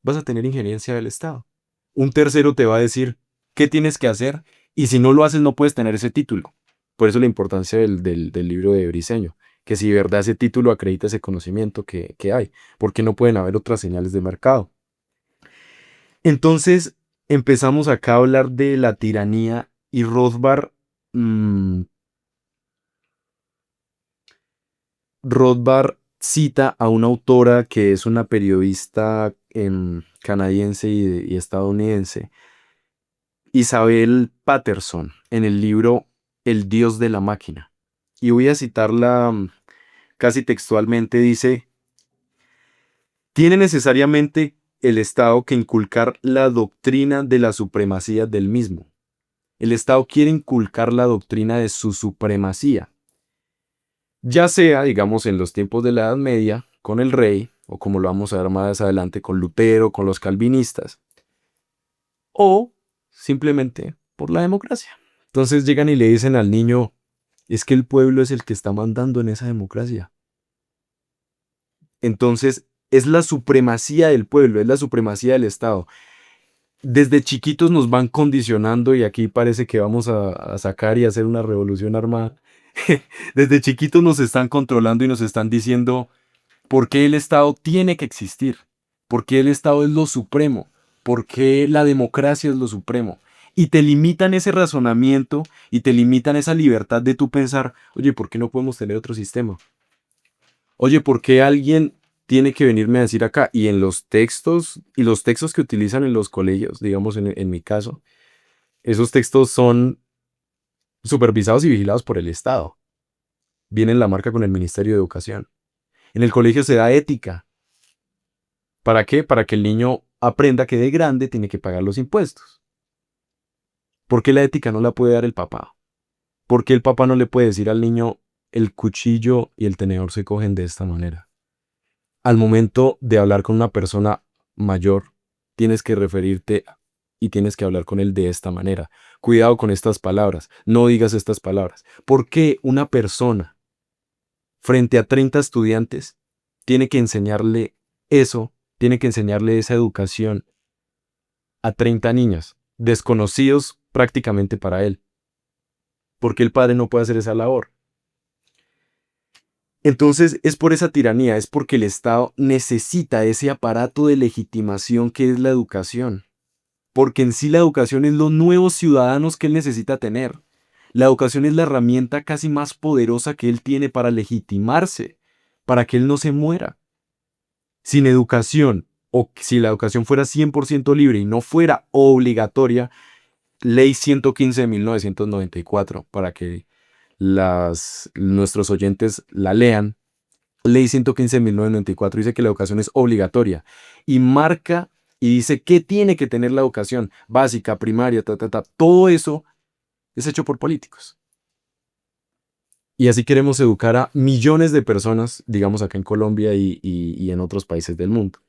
vas a tener injerencia del Estado. Un tercero te va a decir qué tienes que hacer y si no lo haces no puedes tener ese título. Por eso la importancia del libro de Briseño, que si de verdad ese título acredita ese conocimiento que hay, porque no pueden haber otras señales de mercado. Entonces, empezamos acá a hablar de la tiranía y Rothbard, mm, Rothbard cita a una autora que es una periodista canadiense y estadounidense, Isabel Patterson, en el libro El Dios de la máquina. Y voy a citarla casi textualmente, dice, tiene necesariamente el Estado que inculcar la doctrina de la supremacía del mismo. El Estado quiere inculcar la doctrina de su supremacía, ya sea, digamos, en los tiempos de la Edad Media, con el rey, o como lo vamos a ver más adelante con Lutero, con los calvinistas, o simplemente por la democracia. Entonces llegan y le dicen al niño, es que el pueblo es el que está mandando en esa democracia. Entonces es la supremacía del pueblo, es la supremacía del Estado. Desde chiquitos nos van condicionando y aquí parece que vamos a sacar y hacer una revolución armada. Desde chiquitos nos están controlando y nos están diciendo por qué el Estado tiene que existir, por qué el Estado es lo supremo, por qué la democracia es lo supremo. Y te limitan ese razonamiento y te limitan esa libertad de tú pensar, oye, ¿por qué no podemos tener otro sistema? Oye, ¿por qué alguien tiene que venirme a decir acá? Y en los textos, y los textos que utilizan en los colegios, digamos en mi caso, esos textos son supervisados y vigilados por el Estado. Viene la marca con el Ministerio de Educación. En el colegio se da ética. ¿Para qué? Para que el niño aprenda que de grande tiene que pagar los impuestos. ¿Por qué la ética no la puede dar el papá? ¿Por qué el papá no le puede decir al niño el cuchillo y el tenedor se cogen de esta manera? Al momento de hablar con una persona mayor, tienes que referirte y tienes que hablar con él de esta manera. Cuidado con estas palabras, no digas estas palabras. ¿Por qué una persona frente a 30 estudiantes tiene que enseñarle eso, tiene que enseñarle esa educación a 30 niños, desconocidos prácticamente para él? ¿Por qué el padre no puede hacer esa labor? Entonces es por esa tiranía, es porque el Estado necesita ese aparato de legitimación que es la educación, porque en sí la educación es los nuevos ciudadanos que él necesita tener. La educación es la herramienta casi más poderosa que él tiene para legitimarse, para que él no se muera. Sin educación, o si la educación fuera 100% libre y no fuera obligatoria, Ley 115 de 1994, para que nuestros oyentes la lean. Ley 115 de 1994 dice que la educación es obligatoria y marca y dice qué tiene que tener la educación básica, primaria, todo eso es hecho por políticos. Y así queremos educar a millones de personas, digamos acá en Colombia y en otros países del mundo.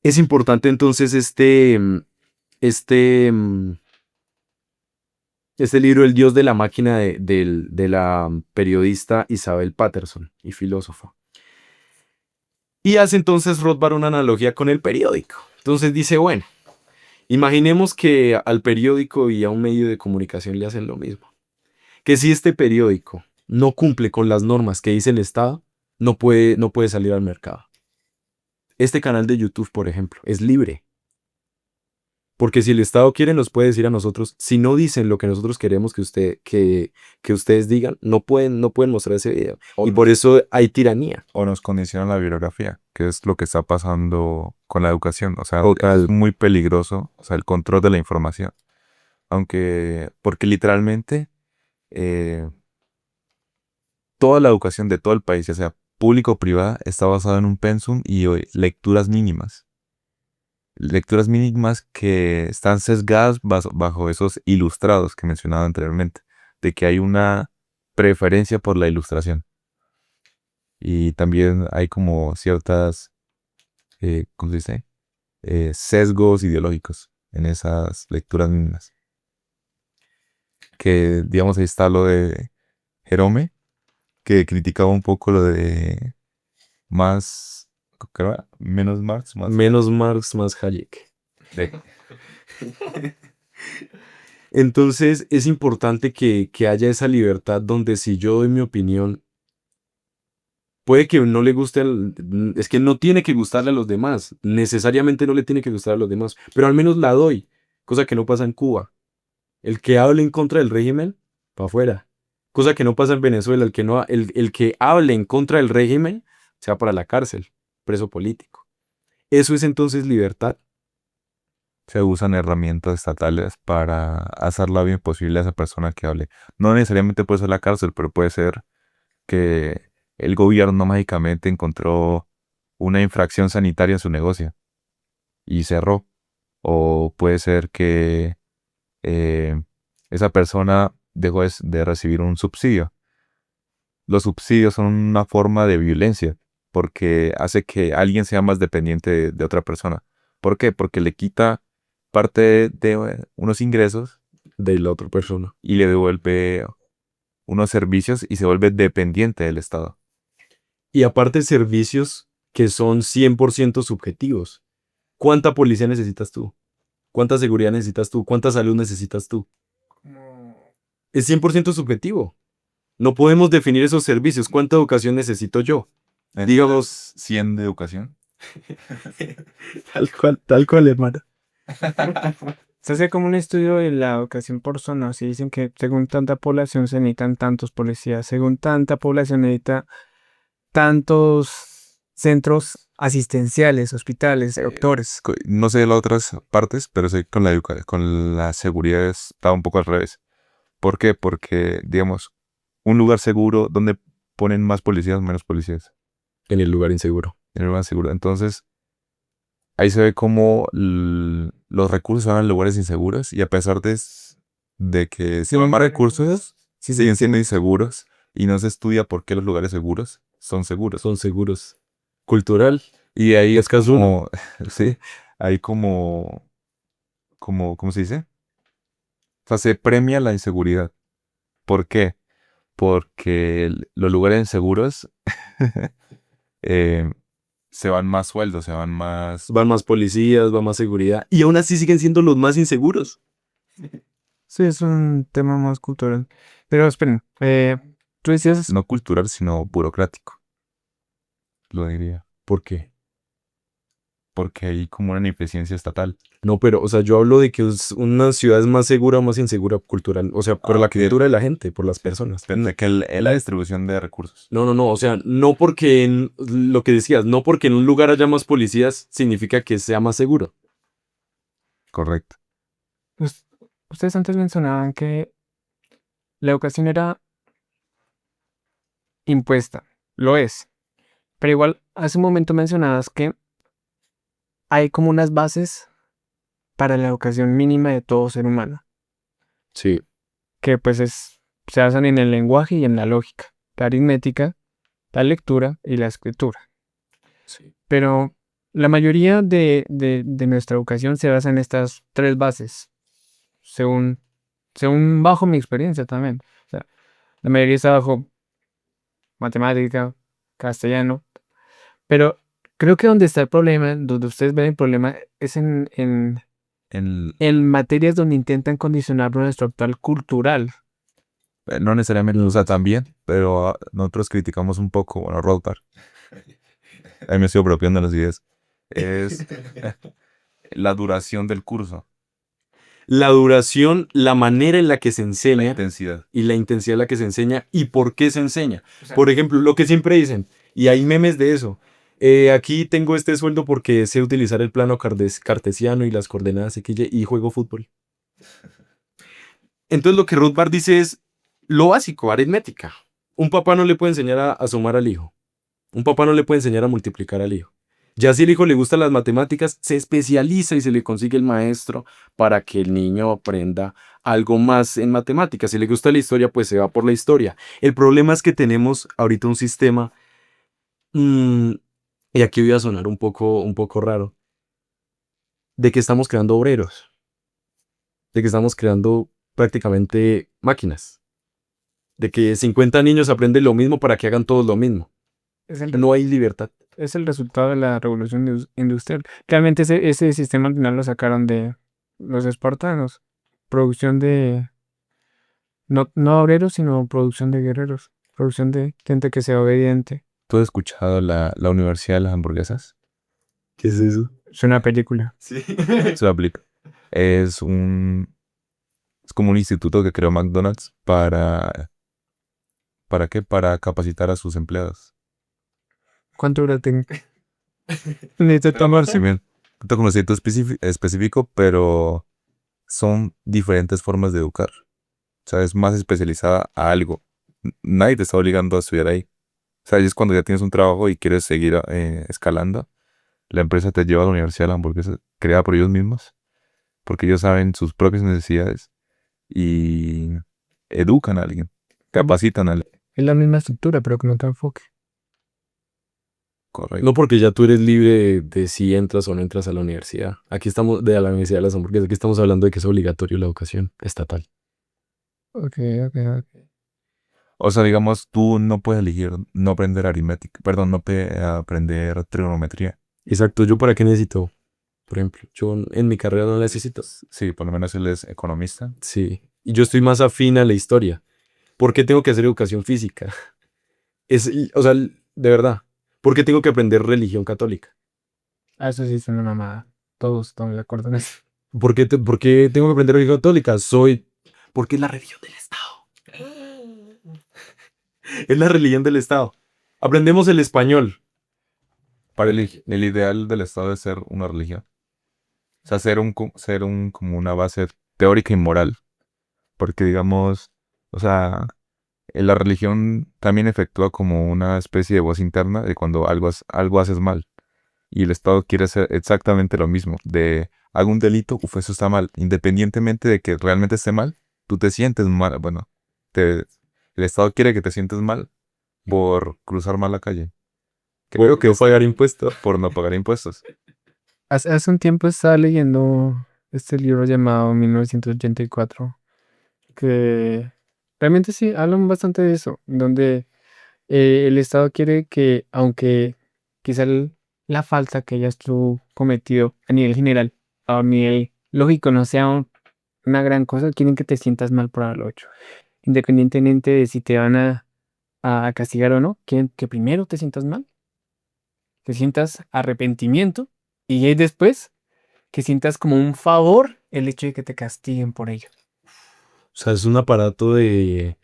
Es importante entonces este, este libro, El Dios de la máquina, de la periodista Isabel Patterson y filósofa. Y hace entonces Rothbard una analogía con el periódico. Entonces dice, bueno, imaginemos que al periódico y a un medio de comunicación le hacen lo mismo. Que si este periódico no cumple con las normas que dice el Estado, no puede salir al mercado. Este canal de YouTube, por ejemplo, es libre. Porque si el Estado quiere, nos puede decir a nosotros, si no dicen lo que nosotros queremos que ustedes digan, no pueden mostrar ese video. Y por eso hay tiranía. O nos condiciona la bibliografía, que es lo que está pasando con la educación. O sea, Total. es muy peligroso, o sea, el control de la información. Porque literalmente toda la educación de todo el país, ya sea pública o privada, está basada en un pensum y lecturas mínimas. Lecturas mínimas que están sesgadas bajo esos ilustrados que mencionaba anteriormente, de que hay una preferencia por la ilustración. Y también hay como ciertas, ¿cómo se dice? Sesgos ideológicos en esas lecturas mínimas. Que, digamos, ahí está lo de Jerome, que criticaba un poco lo de más, ¿qué era? Menos Marx, más Menos Marx, más Hayek. de- Entonces es importante que haya esa libertad donde si yo doy mi opinión, puede que no le guste, es que no tiene que gustarle a los demás, necesariamente no le tiene que gustar a los demás, pero al menos la doy, cosa que no pasa en Cuba. El que hable en contra del régimen, para afuera. Cosa que no pasa en Venezuela, el que hable en contra del régimen, se va para la cárcel, preso político. Eso es entonces libertad. se usan herramientas estatales para hacer lo bien posible a esa persona que hable. No necesariamente puede ser la cárcel, pero puede ser que el gobierno mágicamente encontró una infracción sanitaria en su negocio y cerró. O puede ser que esa persona dejó de recibir un subsidio. Los subsidios son una forma de violencia porque hace que alguien sea más dependiente de otra persona. ¿Por qué? Porque le quita parte de unos ingresos De la otra persona. y le devuelve unos servicios y se vuelve dependiente del Estado. Y aparte servicios que son 100% subjetivos. ¿Cuánta policía necesitas tú? ¿Cuánta seguridad necesitas tú? ¿Cuánta salud necesitas tú? Es 100% subjetivo. No podemos definir esos servicios. ¿Cuánta educación necesito yo? Digamos, 100 de educación. tal cual, hermano. Se hace como un estudio de la educación por zonas y dicen que según tanta población se necesitan tantos policías, según tanta población necesita tantos centros asistenciales, hospitales, doctores. No sé de las otras partes, pero sé que con la seguridad está un poco al revés. ¿Por qué? Porque, digamos, un lugar seguro donde ponen más policías, menos policías. En el lugar inseguro. En el lugar seguro. Entonces, ahí se ve cómo los recursos van a lugares inseguros y a pesar de que se van más recursos, siguen siendo inseguros y no se estudia por qué los lugares seguros son seguros. Son seguros. Cultural. Y ahí Es es casual. como, sí, ahí ¿cómo se dice? O sea, se premia la inseguridad. ¿Por qué? Porque los lugares inseguros eh, se van más sueldos, se van más... Van más policías, va más seguridad. Y aún así siguen siendo los más inseguros. Sí, es un tema más cultural. Pero esperen, tú decías, No cultural, sino burocrático. Lo diría. ¿Por qué? porque hay como una ineficiencia estatal. No, pero, o sea, yo hablo de que una ciudad es más segura o más insegura cultural. O sea, por la Ok. cultura de la gente, por las personas. De que es la distribución de recursos. No, o sea, no porque lo que decías, no porque en un lugar haya más policías significa que sea más seguro. Correcto. Us- Ustedes antes mencionaban que la educación era impuesta. Lo es. Pero igual, hace un momento mencionabas que hay como unas bases para la educación mínima de todo ser humano, Sí. que pues se basan en el lenguaje y en la lógica, la aritmética, la lectura y la escritura. Sí. Pero la mayoría de nuestra educación se basa en estas tres bases, según, según bajo mi experiencia también. O sea, la mayoría está bajo matemática, castellano, pero creo que donde está el problema, donde ustedes ven el problema, es En, en materias donde intentan condicionar nuestro actual cultural. no necesariamente, o sea, también, pero nosotros criticamos un poco, bueno, Rothbard, ahí me estoy apropiando las ideas, es la duración del curso, La duración, la manera en la que se la enseña intensidad. y la intensidad en la que se enseña y por qué se enseña. O sea, Por ejemplo, lo que siempre dicen, y hay memes de eso. Aquí tengo este sueldo porque sé utilizar el plano cartesiano y las coordenadas X, y juego fútbol. Entonces lo que Rothbard dice es lo básico, aritmética. Un papá no le puede enseñar a sumar al hijo. Un papá no le puede enseñar a multiplicar al hijo. Ya si el hijo le gustan las matemáticas, se especializa y se le consigue el maestro para que el niño aprenda algo más en matemáticas. Si le gusta la historia, pues se va por la historia. El problema es que tenemos ahorita un sistema, mm, y aquí voy a sonar un poco raro, de que estamos creando obreros, de que estamos creando prácticamente máquinas, de que 50 niños aprenden lo mismo para que hagan todos lo mismo. es el, No hay libertad. es el resultado de la revolución industrial. Realmente ese sistema al final lo sacaron de los espartanos. Producción de, no obreros, sino producción de guerreros. Producción de gente que sea obediente. ¿Tú has escuchado la Universidad de las Hamburguesas? ¿Qué es eso? Es una película. Sí. Se aplica. Es es como un instituto que creó McDonald's ¿para qué? Para capacitar a sus empleados. ¿Cuánto hora tengo? Necesito tomar. Sí, bien. No tengo conocimiento específico, pero son diferentes formas de educar. O sea, es más especializada a algo. Nadie te está obligando a estudiar ahí. O sea, es cuando ya tienes un trabajo y quieres seguir escalando, la empresa te lleva a la universidad de la hamburguesa creada por ellos mismos, porque ellos saben sus propias necesidades y educan a alguien, capacitan a alguien. Es la misma estructura, pero con otro enfoque. Correcto. No porque ya tú eres libre de si entras o no entras a la universidad. Aquí estamos, de la Universidad de las Hamburguesas, aquí estamos hablando de que es obligatorio la educación estatal. Ok, ok, ok. O sea, digamos, tú no puedes elegir no aprender aritmética, perdón, no aprender trigonometría. Exacto, ¿yo para qué necesito? Por ejemplo, yo en mi carrera no la necesito. Sí, por lo menos él es economista. Sí, y yo estoy más afín a la historia. ¿Por qué tengo que hacer educación física? O sea, de verdad, ¿por qué tengo que aprender religión católica? Ah, eso sí es una mamada. Todos estamos de acuerdo en eso. ¿Por qué tengo que aprender religión católica? Porque es la religión del Estado. Es la religión del Estado. Aprendemos el español. Para el ideal del Estado es ser una religión. O sea, como una base teórica y moral. Porque digamos, o sea, la religión también efectúa como una especie de voz interna de cuando algo haces mal. Y el Estado quiere hacer exactamente lo mismo. De, hago un delito, uf, eso está mal. Independientemente de que realmente esté mal, tú te sientes mal. Bueno, el Estado quiere que te sientes mal por cruzar mal la calle. Creo que No es pagar impuestos. por no pagar impuestos. Hace un tiempo estaba leyendo este libro llamado 1984, que realmente sí hablan bastante de eso, donde el Estado quiere que, aunque quizá la falta que hayas tú cometido a nivel general, a nivel lógico, no sea una gran cosa, quieren que te sientas mal por haberlo hecho. Independientemente de si te van a castigar o no, quieren que primero te sientas mal, que sientas arrepentimiento Y ahí después que sientas como un favor el hecho de que te castiguen por ello. O sea, es un aparato de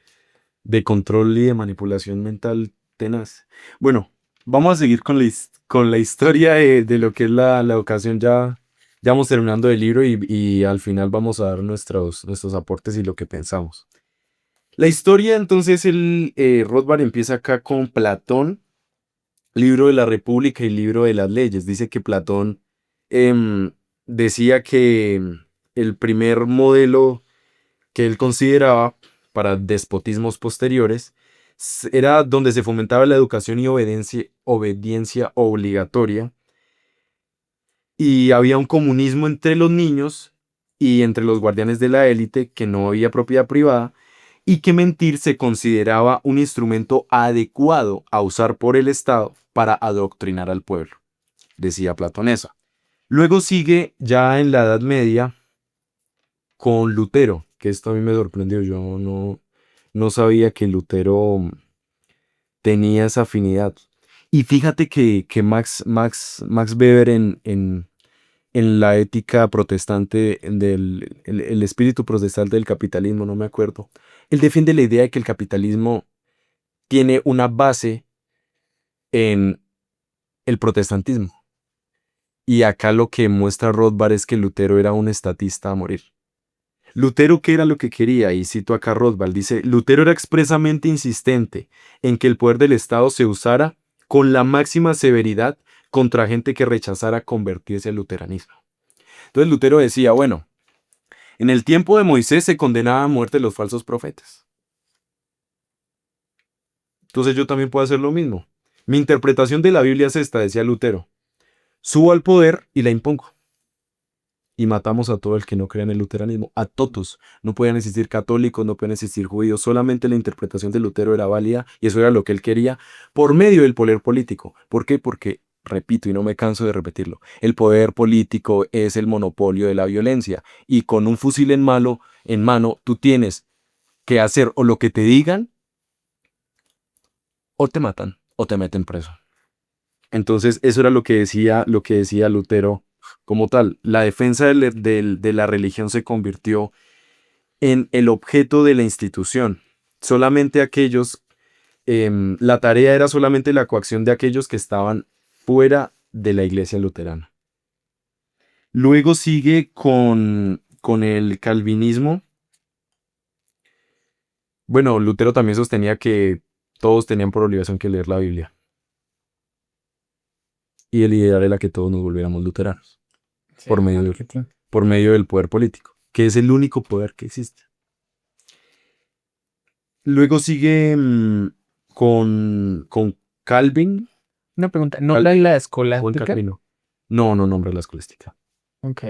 control y de manipulación mental tenaz. Bueno, vamos a seguir con la historia de lo que es la educación. Ya vamos terminando el libro y al final vamos a dar nuestros aportes y lo que pensamos. La historia, entonces, Rothbard empieza acá con Platón, libro de la República y libro de las leyes. Dice que Platón em, decía que el primer modelo que él consideraba para despotismos posteriores era donde se fomentaba la educación y obediencia obligatoria, y había un comunismo entre los niños y entre los guardianes de la élite, que no había propiedad privada y que mentir se consideraba un instrumento adecuado a usar por el Estado para adoctrinar al pueblo, decía Platonesa. Luego sigue ya en la Edad Media con Lutero, que esto a mí me sorprendió. Yo no sabía que Lutero tenía esa afinidad. Y fíjate que Max Weber en la ética protestante el espíritu protestante del capitalismo, no me acuerdo, él defiende la idea de que el capitalismo tiene una base en el protestantismo. Y acá lo que muestra Rothbard es que Lutero era un estatista a morir. Lutero, ¿qué era lo que quería? Y cito acá a Rothbard, dice: Lutero era expresamente insistente en que el poder del Estado se usara con la máxima severidad contra gente que rechazara convertirse al luteranismo. Entonces Lutero decía, bueno, en el tiempo de Moisés se condenaba a muerte los falsos profetas. Entonces yo también puedo hacer lo mismo. Mi interpretación de la Biblia es esta, decía Lutero: subo al poder y la impongo. Y matamos a todo el que no crea en el luteranismo, a todos. No podían existir católicos, no podían existir judíos, solamente la interpretación de Lutero era válida y eso era lo que él quería por medio del poder político. ¿Por qué? Porque, repito y no me canso de repetirlo, el poder político es el monopolio de la violencia y con un fusil en mano tú tienes que hacer o lo que te digan o te matan o te meten preso. Entonces eso era lo que decía Lutero como tal. La defensa de la religión se convirtió en el objeto de la institución. Solamente la tarea era solamente la coacción de aquellos que estaban fuera de la iglesia luterana. Luego sigue con el calvinismo. Bueno, Lutero también sostenía que todos tenían por obligación que leer la Biblia. Y el ideal era que todos nos volviéramos luteranos Sí, por por medio del poder político, que es el único poder que existe. Luego sigue con Calvin. Una pregunta, ¿no Cal- la Juan escolástica? Calvino. No nombra la escolástica. Ok.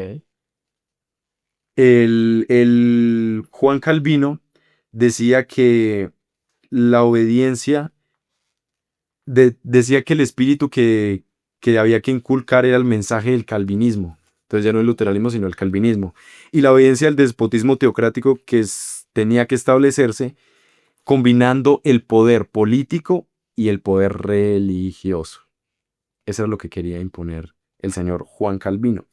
El Juan Calvino decía que la obediencia, decía que el espíritu que había que inculcar era el mensaje del calvinismo. Entonces ya no el luteranismo, sino el calvinismo. Y la obediencia al despotismo teocrático tenía que establecerse combinando el poder político y el poder religioso. Eso es lo que quería imponer el señor Juan Calvino.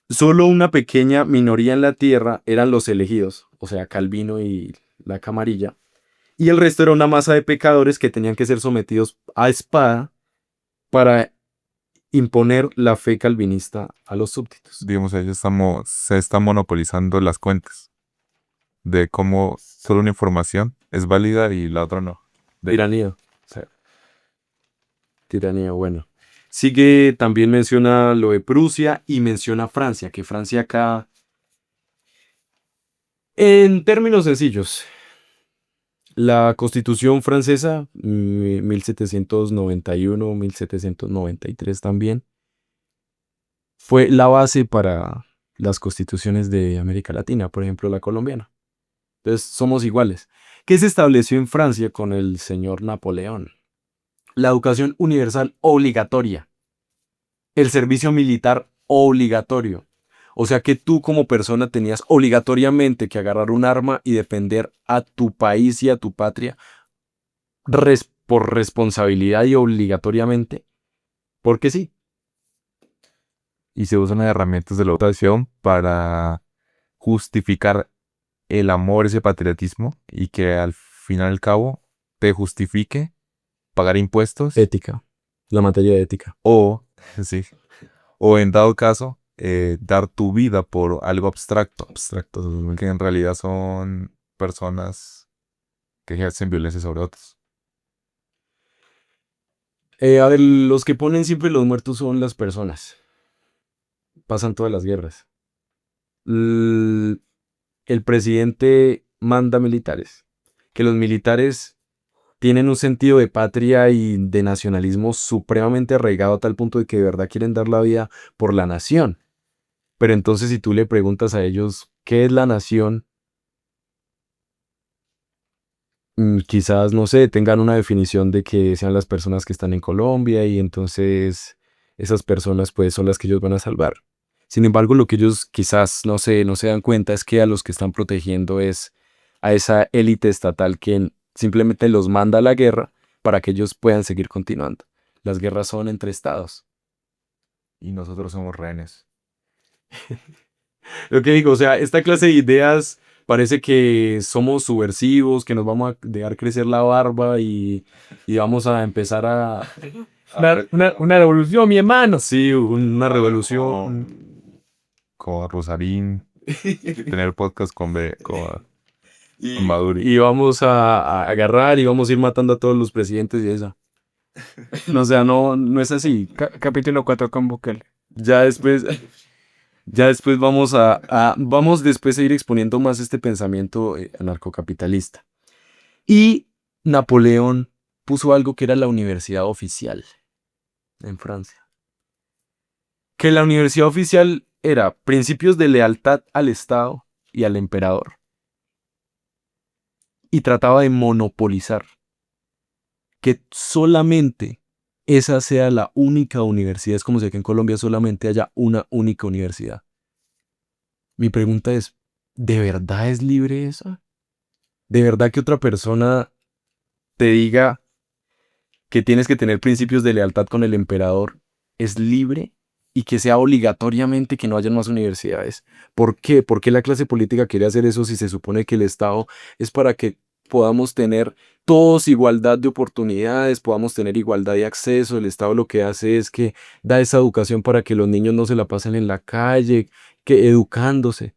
Solo una pequeña minoría en la tierra eran los elegidos, o sea, Calvino y la camarilla, y el resto era una masa de pecadores que tenían que ser sometidos a espada para imponer la fe calvinista a los súbditos. Digamos, se están monopolizando las cuentas de cómo solo una información es válida y la otra no. Tiranía. O sea, tiranía, bueno. Sigue, también menciona lo de Prusia y menciona Francia, que Francia acá, en términos sencillos, la Constitución francesa, 1791, 1793 también, fue la base para las constituciones de América Latina, por ejemplo, la colombiana. Entonces, somos iguales. ¿Qué se estableció en Francia con el señor Napoleón? La educación universal obligatoria, el servicio militar obligatorio. O sea que tú como persona tenías obligatoriamente que agarrar un arma y defender a tu país y a tu patria por responsabilidad y obligatoriamente, porque sí. y se usan las herramientas de la votación para justificar el amor, ese patriotismo, y que al fin y al cabo te justifique pagar impuestos Ética. La materia de ética. o, sí, o en dado caso, dar tu vida por algo abstracto, Abstracto, totalmente. que en realidad son personas que ejercen violencia sobre otros. A ver, los que ponen siempre los muertos son las personas. Pasan todas las guerras. L- el presidente manda militares. Que los militares tienen un sentido de patria y de nacionalismo supremamente arraigado a tal punto de que de verdad quieren dar la vida por la nación. Pero entonces si tú le preguntas a ellos qué es la nación, quizás, no sé, tengan una definición de que sean las personas que están en Colombia y entonces esas personas pues son las que ellos van a salvar. Sin embargo, lo que ellos quizás no se dan cuenta es que a los que están protegiendo es a esa élite estatal que simplemente los manda a la guerra para que ellos puedan seguir continuando. Las guerras son entre estados. Y nosotros somos rehenes. Lo que digo, o sea, esta clase de ideas parece que somos subversivos, que nos vamos a dejar crecer la barba y vamos a empezar a... Una revolución, mi hermano. Sí, una revolución. Como Rosarín, tener podcast con Y, Maduri. y vamos a agarrar y vamos a ir matando a todos los presidentes y esa. No, o sea, no es así. Capítulo 4 con Bukele. Ya después, ya después vamos después a ir exponiendo más este pensamiento anarcocapitalista. Y Napoleón puso algo que era la universidad oficial en Francia. Que la universidad oficial era principios de lealtad al Estado y al emperador. Y trataba de monopolizar. Que solamente esa sea la única universidad. Es como si aquí en Colombia solamente haya una única universidad. Mi pregunta es, ¿de verdad es libre esa? ¿De verdad que otra persona te diga que tienes que tener principios de lealtad con el emperador es libre y que sea obligatoriamente que no haya más universidades? ¿Por qué? ¿Por qué la clase política quiere hacer eso si se supone que el Estado es para que podamos tener todos igualdad de oportunidades, podamos tener igualdad de acceso? El Estado lo que hace es que da esa educación para que los niños no se la pasen en la calle, que educándose.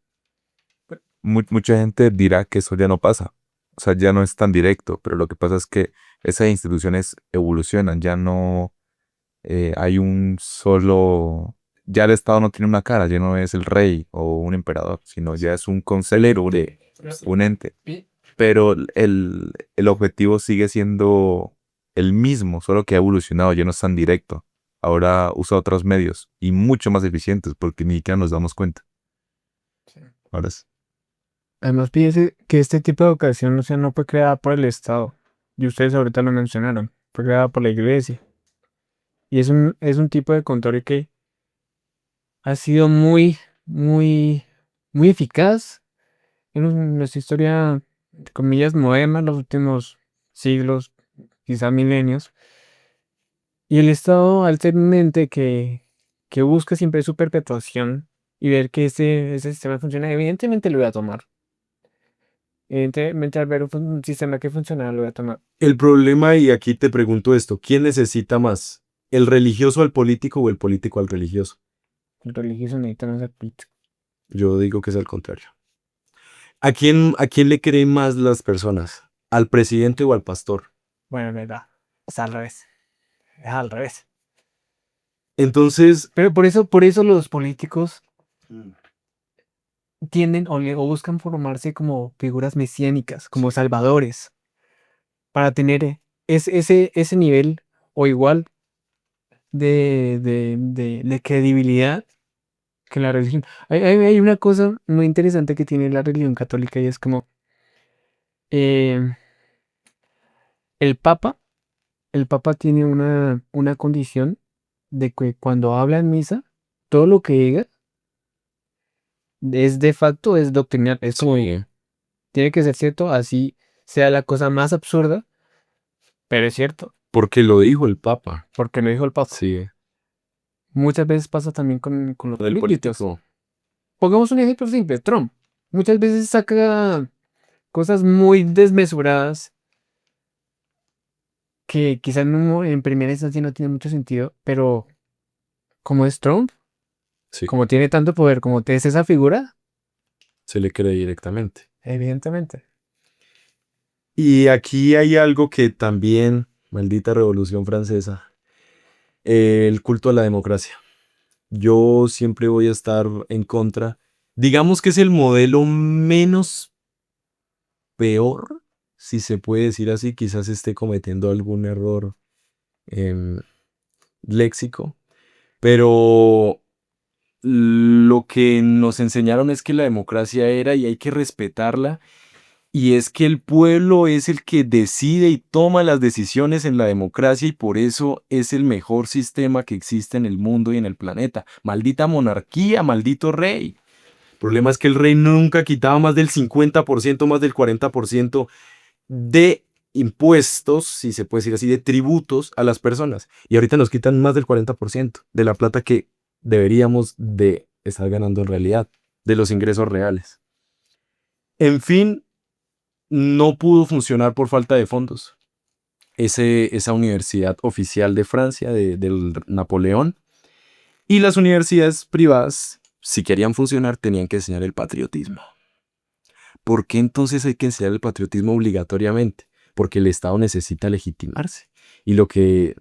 Mucha gente dirá que eso ya no pasa. O sea, ya no es tan directo, pero lo que pasa es que esas instituciones evolucionan, ya no hay un solo, ya el Estado no tiene una cara, ya no es el rey o un emperador, sino ya es un concepto de un ente. Pero el objetivo sigue siendo el mismo, solo que ha evolucionado, ya no es tan directo. Ahora usa otros medios y mucho más eficientes porque ni siquiera nos damos cuenta. Ahora es. Además, fíjese que este tipo de educación, o sea, no fue creada por el Estado. Y ustedes ahorita lo mencionaron. Fue creada por la iglesia. Y es un tipo de control que ha sido muy eficaz en nuestra historia, entre comillas, moderna, los últimos siglos, quizá milenios. Y el Estado, al ser un ente que busca siempre su perpetuación y ver que ese sistema funciona, evidentemente lo voy a tomar. Evidentemente, al ver un sistema que funciona, lo voy a tomar. El problema, y aquí te pregunto esto, ¿quién necesita más? ¿El religioso al político o el político al religioso? El religioso necesita más político. Yo digo que es al contrario. ¿A quién le creen más las personas? ¿Al presidente o al pastor? Bueno, es verdad. Es al revés. Es al revés. Entonces, Pero por eso los políticos tienden o buscan formarse como figuras mesiánicas, como salvadores, para tener ese nivel o igual de credibilidad que la religión. Hay una cosa muy interesante que tiene la religión católica y es como eh, el Papa, el Papa tiene una condición de que cuando habla en misa, todo lo que diga es de facto, es doctrinal, es como tiene que ser cierto, así sea la cosa más absurda, pero es cierto, porque lo dijo el Papa. porque lo dijo el Papa. Sí. muchas veces pasa también con los Del políticos. político. Pongamos un ejemplo simple, Trump. Muchas veces saca cosas muy desmesuradas que quizás en primera instancia no tiene mucho sentido, pero como es Trump, Sí, como tiene tanto poder, como es esa figura, se le cree directamente. evidentemente. Y aquí hay algo que también, maldita Revolución Francesa, el culto a la democracia. Yo siempre voy a estar en contra. Digamos que es el modelo menos peor, si se puede decir así. Quizás esté cometiendo algún error em, léxico, pero lo que nos enseñaron es que la democracia era y hay que respetarla. Y es que el pueblo es el que decide y toma las decisiones en la democracia y por eso es el mejor sistema que existe en el mundo y en el planeta. Maldita monarquía, maldito rey. El problema es que el rey nunca quitaba más del 50%, más del 40% de impuestos, si se puede decir así, de tributos a las personas. Y ahorita nos quitan más del 40% de la plata que deberíamos de estar ganando en realidad, de los ingresos reales. En fin, no pudo funcionar por falta de fondos. Esa universidad oficial de Francia, del Napoleón, y las universidades privadas, si querían funcionar, tenían que enseñar el patriotismo. ¿Por qué entonces hay que enseñar el patriotismo obligatoriamente? Porque el Estado necesita legitimarse. Y lo que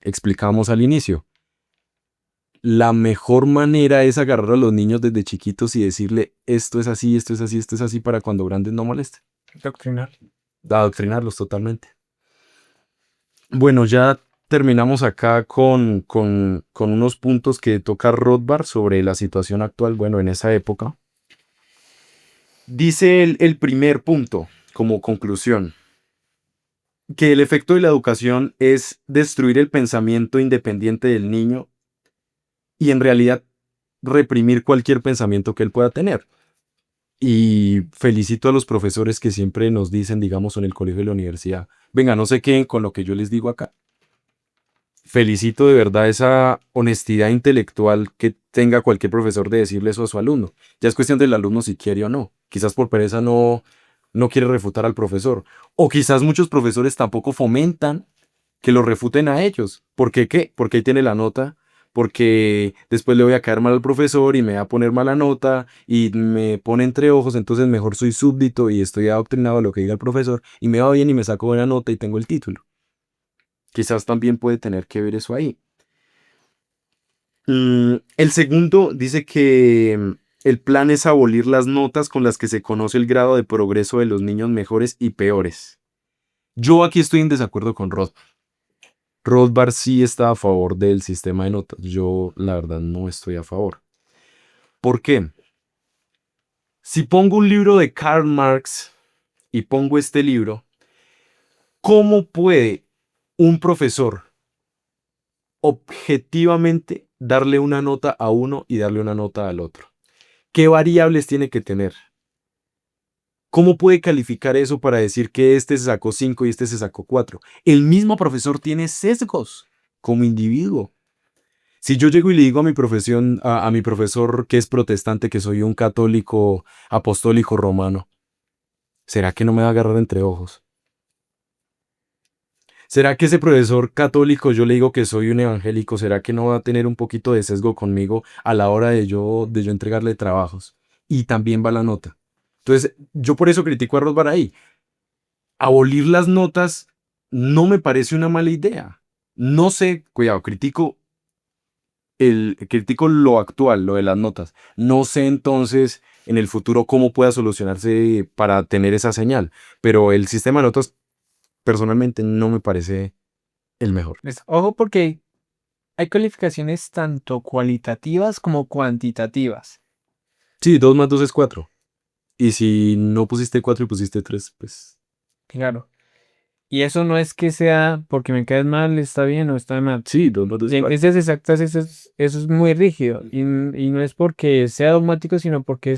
explicábamos al inicio, la mejor manera es agarrar a los niños desde chiquitos y decirle esto es así, esto es así, esto es así para cuando grandes no molesten. Doctrinar. Adoctrinarlos totalmente. Bueno, ya terminamos acá con unos puntos que toca Rothbard sobre la situación actual, bueno, en esa época. Dice el primer punto, como conclusión, que el efecto de la educación es destruir el pensamiento independiente del niño y en realidad reprimir cualquier pensamiento que él pueda tener. Y felicito a los profesores que siempre nos dicen, digamos, en el colegio y la universidad, venga, no se queden con lo que yo les digo acá. Felicito de verdad esa honestidad intelectual que tenga cualquier profesor de decirle eso a su alumno. Ya es cuestión del alumno si quiere o no. Quizás por pereza no quiere refutar al profesor. O quizás muchos profesores tampoco fomentan que lo refuten a ellos. ¿Por qué qué? Porque ahí tiene la nota. Porque después le voy a caer mal al profesor y me va a poner mala nota y me pone entre ojos, entonces mejor soy súbdito y estoy adoctrinado a lo que diga el profesor y me va bien y me saco buena nota y tengo el título. Quizás también puede tener que ver eso ahí. El segundo dice que el plan es abolir las notas con las que se conoce el grado de progreso de los niños mejores y peores. Yo aquí estoy en desacuerdo con Rothbard. Rothbard sí está a favor del sistema de notas. Yo, la verdad, no estoy a favor. ¿Por qué? Si pongo un libro de Karl Marx y pongo este libro, ¿cómo puede un profesor objetivamente darle una nota a uno y darle una nota al otro? ¿Qué variables tiene que tener? ¿Cómo puede calificar eso para decir que este se sacó 5 y este se sacó 4? El mismo profesor tiene sesgos como individuo. Si yo llego y le digo a mi profesor que es protestante, que soy un católico apostólico romano, ¿será que no me va a agarrar entre ojos? ¿Será que ese profesor católico yo le digo que soy un evangélico? ¿Será que no va a tener un poquito de sesgo conmigo a la hora de yo entregarle trabajos? Y también va la nota. Entonces, yo por eso critico a Rothbard ahí. Abolir las notas no me parece una mala idea. No sé, cuidado, critico lo actual, lo de las notas. No sé entonces en el futuro cómo pueda solucionarse para tener esa señal. Pero el sistema de notas personalmente no me parece el mejor. Ojo porque hay calificaciones tanto cualitativas como cuantitativas. Sí, 2 más 2 es 4. Y si no pusiste 4 y pusiste 3, pues... Claro. Y eso no es que sea porque me caes mal, está bien o está mal. Sí, 2 más 2 es En 4. ciencias exactas eso es muy rígido. Y no es porque sea dogmático, sino porque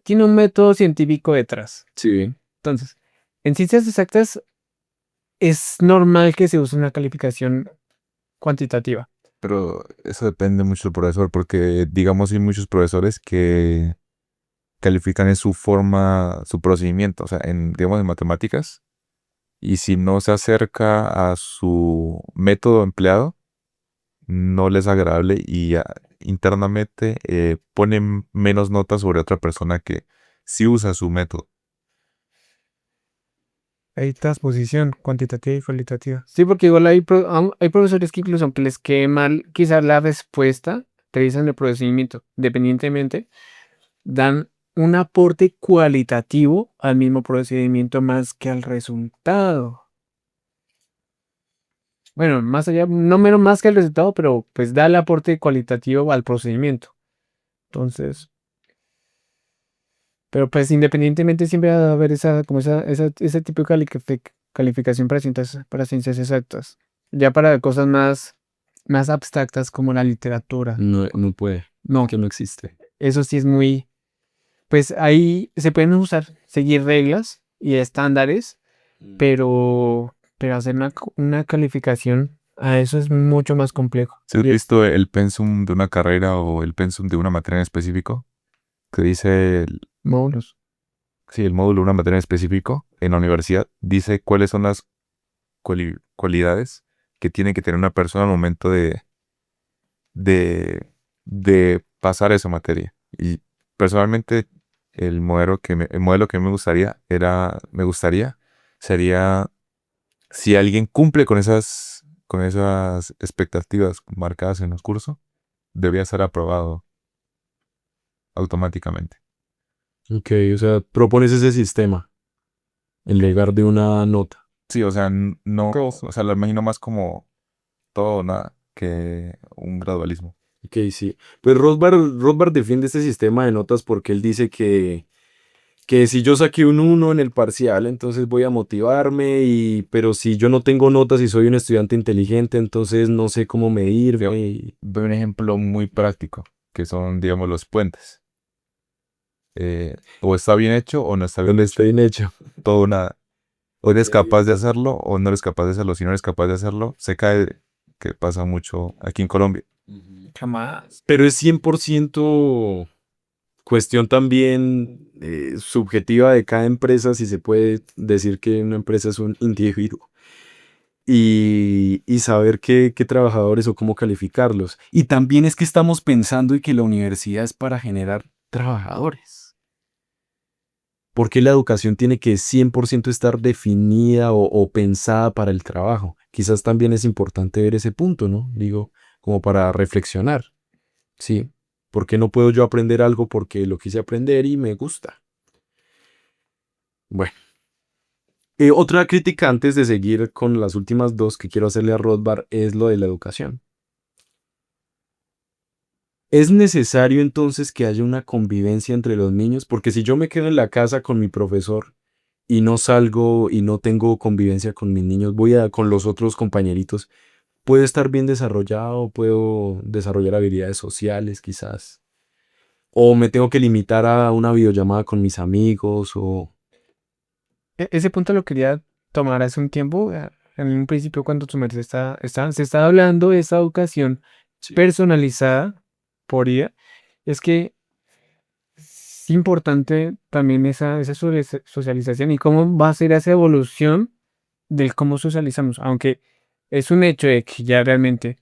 tiene un método científico detrás. Sí. Entonces, en ciencias exactas es normal que se use una calificación cuantitativa. Pero eso depende mucho del profesor, porque digamos hay muchos profesores que califican en su forma, su procedimiento, o sea, digamos en matemáticas, y si no se acerca a su método empleado, no les es agradable y internamente ponen menos notas sobre otra persona que sí usa su método. Hay transposición cuantitativa y cualitativa. Sí, porque igual hay profesores que incluso aunque les quede mal quizás la respuesta, revisan el procedimiento, independientemente, dan un aporte cualitativo al mismo procedimiento más que al resultado. Bueno, más allá, no menos más que el resultado, pero pues da el aporte cualitativo al procedimiento. Entonces, pero pues independientemente siempre va a haber ese tipo de calificación para ciencias exactas. Ya para cosas más abstractas como la literatura. No, no puede, No, que no existe. eso sí es muy, pues ahí se pueden seguir reglas y estándares, pero hacer una calificación a eso es mucho más complejo. ¿Sí has visto el pensum de una carrera o el pensum de una materia en específico? Que dice, Módulos. sí, el módulo de una materia en específico en la universidad, dice cuáles son las cualidades que tiene que tener una persona al momento de, de pasar esa materia. Y personalmente el modelo que me gustaría sería si alguien cumple con esas expectativas marcadas en los cursos, debía ser aprobado automáticamente. Ok, o sea, propones ese sistema en lugar de una nota. Sí, o sea, no, o sea, lo imagino más como todo o nada que un gradualismo. Ok, sí. Pues Rothbard defiende este sistema de notas porque él dice que si yo saqué un 1 en el parcial, entonces voy a motivarme, pero si yo no tengo notas y soy un estudiante inteligente, entonces no sé cómo medirme. Doy un ejemplo muy práctico, que son, digamos, los puentes. O está bien hecho o no está bien Donde hecho. está bien hecho. Todo o nada. O eres capaz de hacerlo o no eres capaz de hacerlo. Si no eres capaz de hacerlo, se cae, que pasa mucho aquí en Colombia. Jamás. Pero es 100% cuestión también subjetiva de cada empresa, si se puede decir que una empresa es un individuo. Y saber qué trabajadores o cómo calificarlos. Y también es que estamos pensando y que la universidad es para generar trabajadores. Porque la educación tiene que 100% estar definida o pensada para el trabajo. Quizás también es importante ver ese punto, ¿no? Digo, como para reflexionar. Sí, ¿por qué no puedo yo aprender algo porque lo quise aprender y me gusta? Bueno, otra crítica antes de seguir con las últimas dos que quiero hacerle a Rothbard es lo de la educación. ¿Es necesario entonces que haya una convivencia entre los niños? Porque si yo me quedo en la casa con mi profesor y no salgo y no tengo convivencia con mis niños, con los otros compañeritos, ¿puedo estar bien desarrollado? ¿Puedo desarrollar habilidades sociales quizás? ¿O me tengo que limitar a una videollamada con mis amigos? Ese punto lo quería tomar hace un tiempo. En un principio, cuando tu merced se está hablando de esa educación Sí. personalizada por IA, es que es importante también esa socialización y cómo va a ser esa evolución del cómo socializamos. Aunque es un hecho de que ya realmente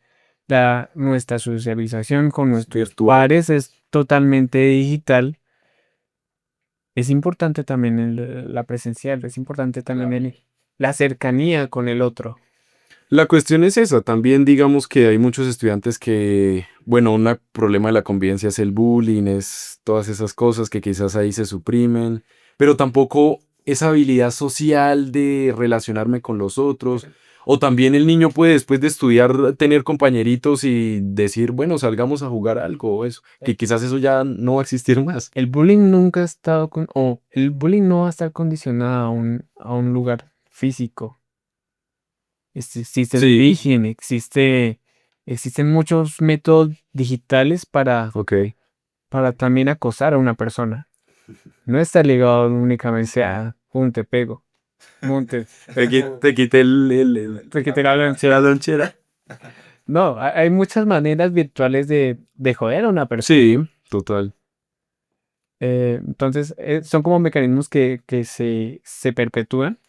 nuestra socialización con nuestros Virtual. pares es totalmente digital. Es importante también la presencial, es importante también la cercanía con el otro. La cuestión es esa, también digamos que hay muchos estudiantes que, bueno, un problema de la convivencia es el bullying, es todas esas cosas que quizás ahí se suprimen, pero tampoco esa habilidad social de relacionarme con los otros, o también el niño puede después de estudiar tener compañeritos y decir, bueno, salgamos a jugar algo o eso, que quizás eso ya no va a existir más. El bullying nunca ha estado o el bullying no va a estar condicionado a un lugar físico. Existe el Sí. phishing, existen muchos métodos digitales Ok. para también acosar a una persona. No está ligado únicamente a un te pego, monte, Te quité porque te la hablan. la lonchera. No, hay muchas maneras virtuales de joder a una persona. Sí, total. Entonces, son como mecanismos que se perpetúan,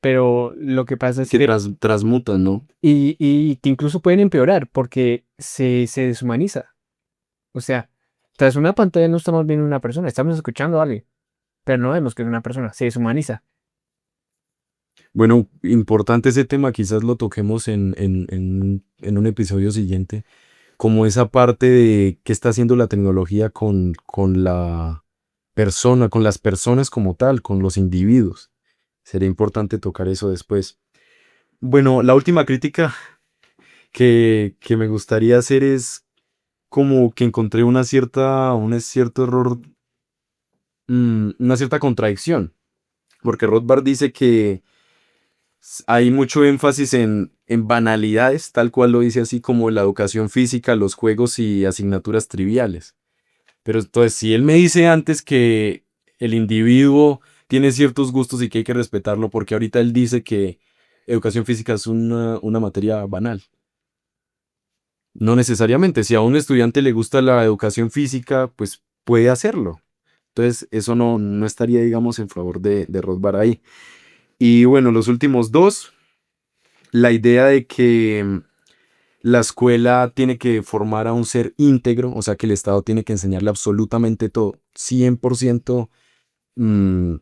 pero lo que pasa es Que que, transmutan, ¿no? y que incluso pueden empeorar porque se deshumaniza. O sea, tras una pantalla no estamos viendo una persona, estamos escuchando a alguien, pero no vemos que es una persona, se deshumaniza. Bueno, importante ese tema, quizás lo toquemos en un episodio siguiente, como esa parte de qué está haciendo la tecnología con la persona, con las personas como tal, con los individuos. Sería importante tocar eso después. Bueno, la última crítica que me gustaría hacer es como que encontré un cierto error, una cierta contradicción, porque Rothbard dice que hay mucho énfasis en banalidades, tal cual lo dice así como la educación física, los juegos y asignaturas triviales. Pero entonces, si él me dice antes que el individuo tiene ciertos gustos y que hay que respetarlo, porque ahorita él dice que educación física es una materia banal. No necesariamente, si a un estudiante le gusta la educación física, pues puede hacerlo. Entonces, eso no estaría, digamos, en favor de Rothbard ahí. Y bueno, los últimos dos, la idea de que la escuela tiene que formar a un ser íntegro, o sea que el Estado tiene que enseñarle absolutamente todo, 100% mm,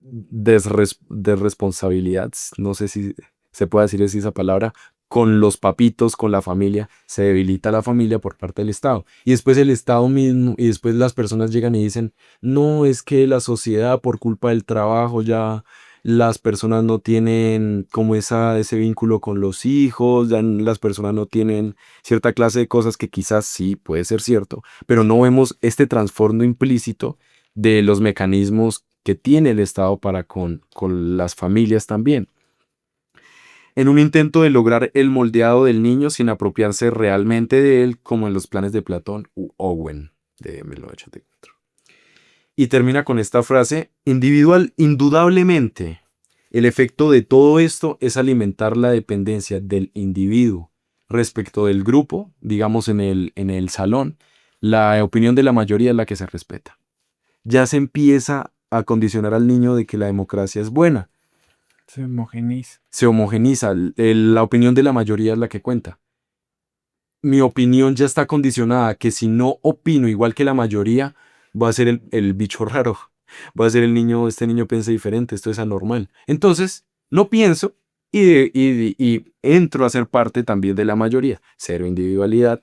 de responsabilidad, no sé si se puede decir así esa palabra, con los papitos, con la familia, se debilita la familia por parte del Estado. Y después el Estado mismo, y después las personas llegan y dicen, no, es que la sociedad por culpa del trabajo ya las personas no tienen como ese vínculo con los hijos, ya las personas no tienen cierta clase de cosas que quizás sí puede ser cierto, pero no vemos este trasfondo implícito de los mecanismos que tiene el Estado para con las familias también. En un intento de lograr el moldeado del niño sin apropiarse realmente de él, como en los planes de Platón u Owen de 1984. Y termina con esta frase, individual, indudablemente, el efecto de todo esto es alimentar la dependencia del individuo respecto del grupo, digamos en el salón, la opinión de la mayoría es la que se respeta. Ya se empieza a condicionar al niño de que la democracia es buena. Se homogeniza. Se homogeniza, la opinión de la mayoría es la que cuenta. Mi opinión ya está condicionada, que si no opino igual que la mayoría, va a ser el bicho raro. Va a ser el niño, este niño piensa diferente, esto es anormal. Entonces, no pienso y entro a ser parte también de la mayoría. Cero individualidad,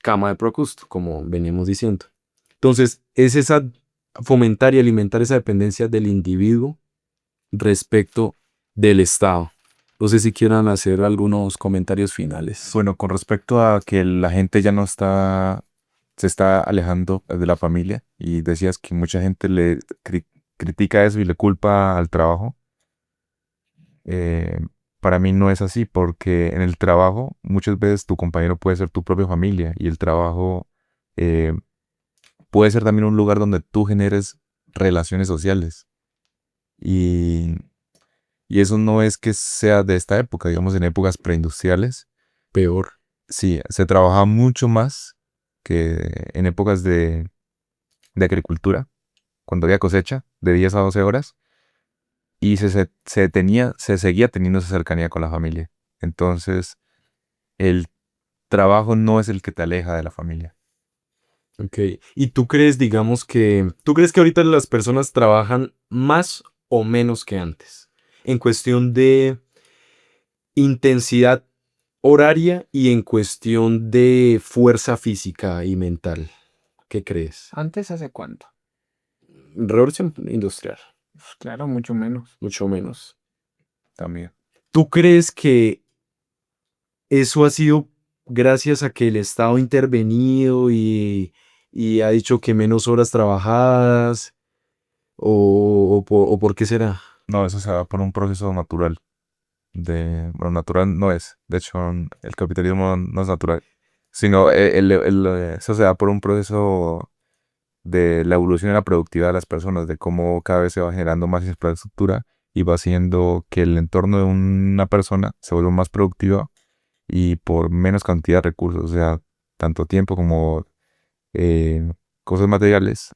cama de Procusto, como veníamos diciendo. Entonces, es esa fomentar y alimentar esa dependencia del individuo respecto del Estado. No sé si quieran hacer algunos comentarios finales. Bueno, con respecto a que la gente ya no está, se está alejando de la familia y decías que mucha gente le critica eso y le culpa al trabajo. eh, para mí no es así porque en el trabajo muchas veces tu compañero puede ser tu propia familia y el trabajo eh, puede ser también un lugar donde tú generes relaciones sociales. Y, y eso no es que sea de esta época, digamos en épocas preindustriales. Peor. Sí, se trabajaba mucho más que en épocas de agricultura, cuando había cosecha de 10 a 12 horas y se seguía teniendo esa cercanía con la familia. Entonces, el trabajo no es el que te aleja de la familia. Ok. ¿Y tú crees, digamos tú crees que ahorita las personas trabajan más o menos que antes? En cuestión de intensidad horaria y en cuestión de fuerza física y mental. ¿Qué crees? ¿Antes hace cuánto? Revolución industrial, Pues claro, mucho menos. mucho menos. También. ¿Tú crees que eso ha sido gracias a que el Estado ha intervenido y ha dicho que menos horas trabajadas? ¿O por qué será? No, eso se da por un proceso natural. Bueno, natural no es. De hecho, el capitalismo no es natural. Sino eso se da por un proceso de la evolución de la productividad de las personas, de cómo cada vez se va generando más infraestructura y va haciendo que el entorno de una persona se vuelva más productiva y por menos cantidad de recursos, o sea, tanto tiempo como cosas materiales,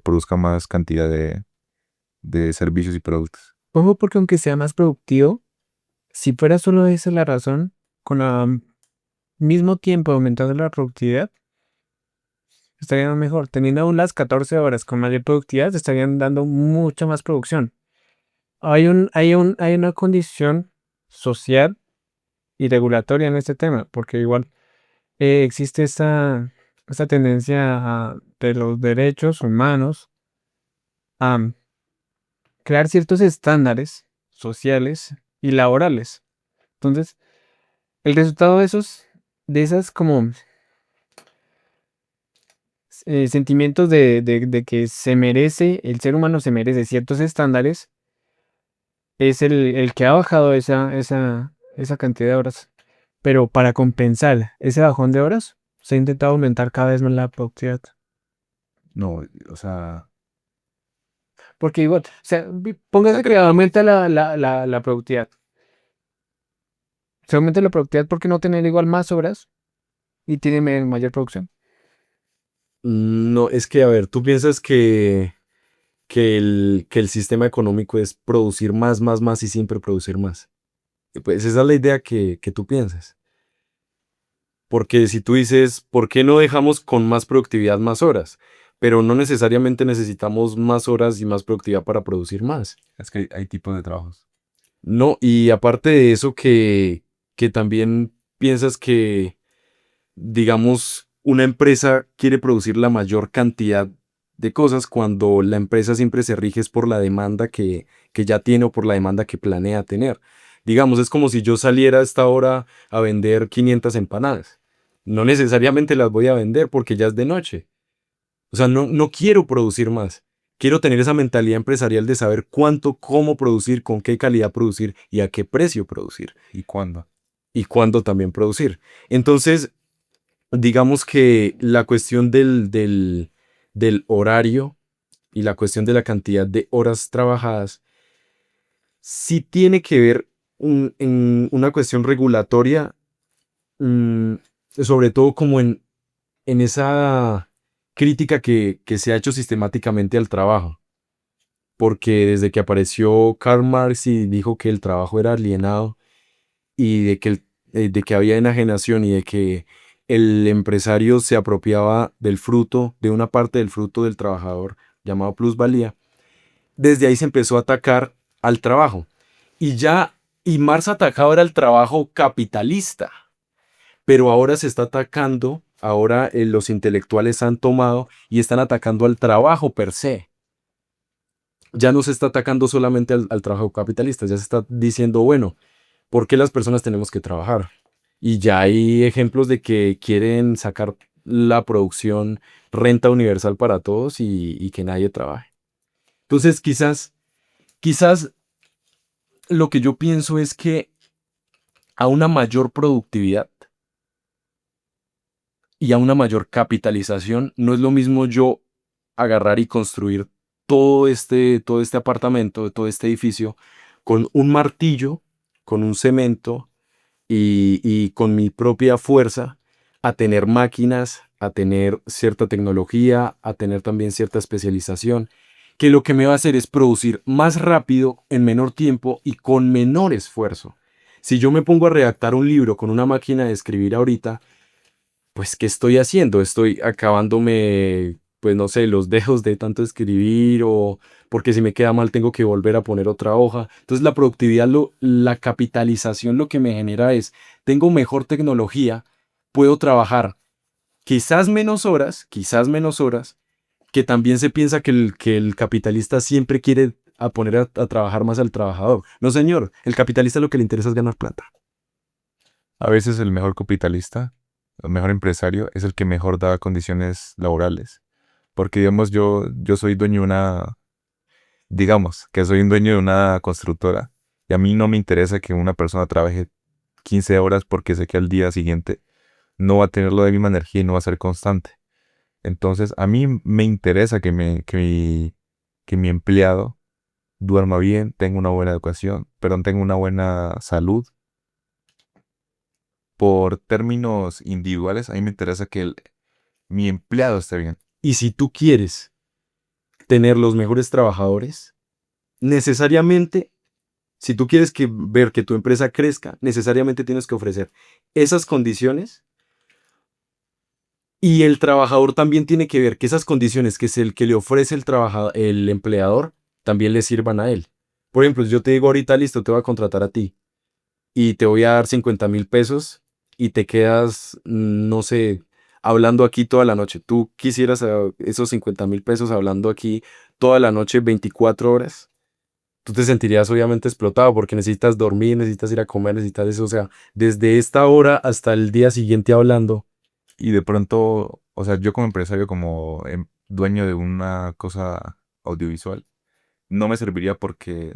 produzca más cantidad de servicios y productos. Ojo, porque aunque sea más productivo, si fuera solo esa la razón, con el mismo tiempo aumentando la productividad, estarían mejor. Teniendo aún las 14 horas con mayor productividad, estarían dando mucha más producción. Hay una condición social y regulatoria en este tema, porque igual existe esta tendencia de los derechos humanos a crear ciertos estándares sociales y laborales. Entonces, el resultado de esas como sentimientos de que el ser humano se merece ciertos estándares, es el que ha bajado esa cantidad de horas. Pero para compensar ese bajón de horas, se ha intentado aumentar cada vez más la productividad. No, o sea, Porque igual, o sea, póngase que aumenta la productividad. Se aumenta la productividad porque no tener igual más horas y tiene mayor producción. No, es que, a ver, tú piensas que el sistema económico es producir más, más, más y siempre producir más. Y pues esa es la idea que tú piensas. Porque si tú dices, ¿por qué no dejamos con más productividad más horas? Pero no necesariamente necesitamos más horas y más productividad para producir más. es que hay tipos de trabajos. No, y aparte de eso que también piensas que, digamos, una empresa quiere producir la mayor cantidad de cosas cuando la empresa siempre se rige es por la demanda que ya tiene o por la demanda que planea tener. Digamos, es como si yo saliera a esta hora a vender 500 empanadas. No necesariamente las voy a vender porque ya es de noche. O sea, no quiero producir más. Quiero tener esa mentalidad empresarial de saber cuánto, cómo producir, con qué calidad producir y a qué precio producir ¿Y cuándo? y cuándo también producir. Entonces, digamos que la cuestión del horario y la cuestión de la cantidad de horas trabajadas sí tiene que ver en una cuestión regulatoria, mm, sobre todo como en esa crítica que se ha hecho sistemáticamente al trabajo. Porque desde que apareció Karl Marx y dijo que el trabajo era alienado y de que había enajenación y de que el empresario se apropiaba del fruto, de una parte del fruto del trabajador llamado plusvalía, desde ahí se empezó a atacar al trabajo. Y Marx atacaba era el trabajo capitalista, pero ahora se está atacando, ahora los intelectuales han tomado y están atacando al trabajo per se. Ya no se está atacando solamente al trabajo capitalista, ya se está diciendo, bueno, ¿por qué las personas tenemos que trabajar? Y ya hay ejemplos de que quieren sacar la producción renta universal para todos y que nadie trabaje. Entonces, quizás lo que yo pienso es que a una mayor productividad y a una mayor capitalización no es lo mismo yo agarrar y construir todo este apartamento, todo este edificio con un martillo, con un cemento y con mi propia fuerza a tener máquinas, a tener cierta tecnología, a tener también cierta especialización, que lo que me va a hacer es producir más rápido, en menor tiempo y con menor esfuerzo. Si yo me pongo a redactar un libro con una máquina de escribir ahorita, pues ¿qué estoy haciendo? Estoy acabándome, pues no sé, los dedos de tanto escribir o porque si me queda mal tengo que volver a poner otra hoja. Entonces la productividad, la capitalización lo que me genera es, tengo mejor tecnología, puedo trabajar quizás menos horas, que también se piensa que el capitalista siempre quiere a poner a trabajar más al trabajador. No, señor, el capitalista lo que le interesa es ganar plata. A veces el mejor capitalista, el mejor empresario, es el que mejor da condiciones laborales. Porque, digamos, yo soy dueño de digamos, que soy un dueño de una constructora. Y a mí no me interesa que una persona trabaje 15 horas porque sé que al día siguiente no va a tener la misma energía y no va a ser constante. Entonces, a mí me interesa que mi empleado duerma bien, tenga una buena educación, perdón, tenga una buena salud por términos individuales, a mí me interesa que mi empleado esté bien. Y si tú quieres tener los mejores trabajadores, necesariamente, si tú quieres ver que tu empresa crezca, necesariamente tienes que ofrecer esas condiciones y el trabajador también tiene que ver que esas condiciones que es el que le ofrece el empleador también le sirvan a él. Por ejemplo, si yo te digo ahorita, listo, te voy a contratar a ti y te voy a dar 50.000 pesos y te quedas, no sé, hablando aquí toda la noche. ¿Tú quisieras esos 50.000 pesos hablando aquí toda la noche, 24 horas? Tú te sentirías obviamente explotado porque necesitas dormir, necesitas ir a comer, necesitas eso. O sea, desde esta hora hasta el día siguiente hablando. Y de pronto, o sea, yo como empresario, como dueño de una cosa audiovisual, no me serviría porque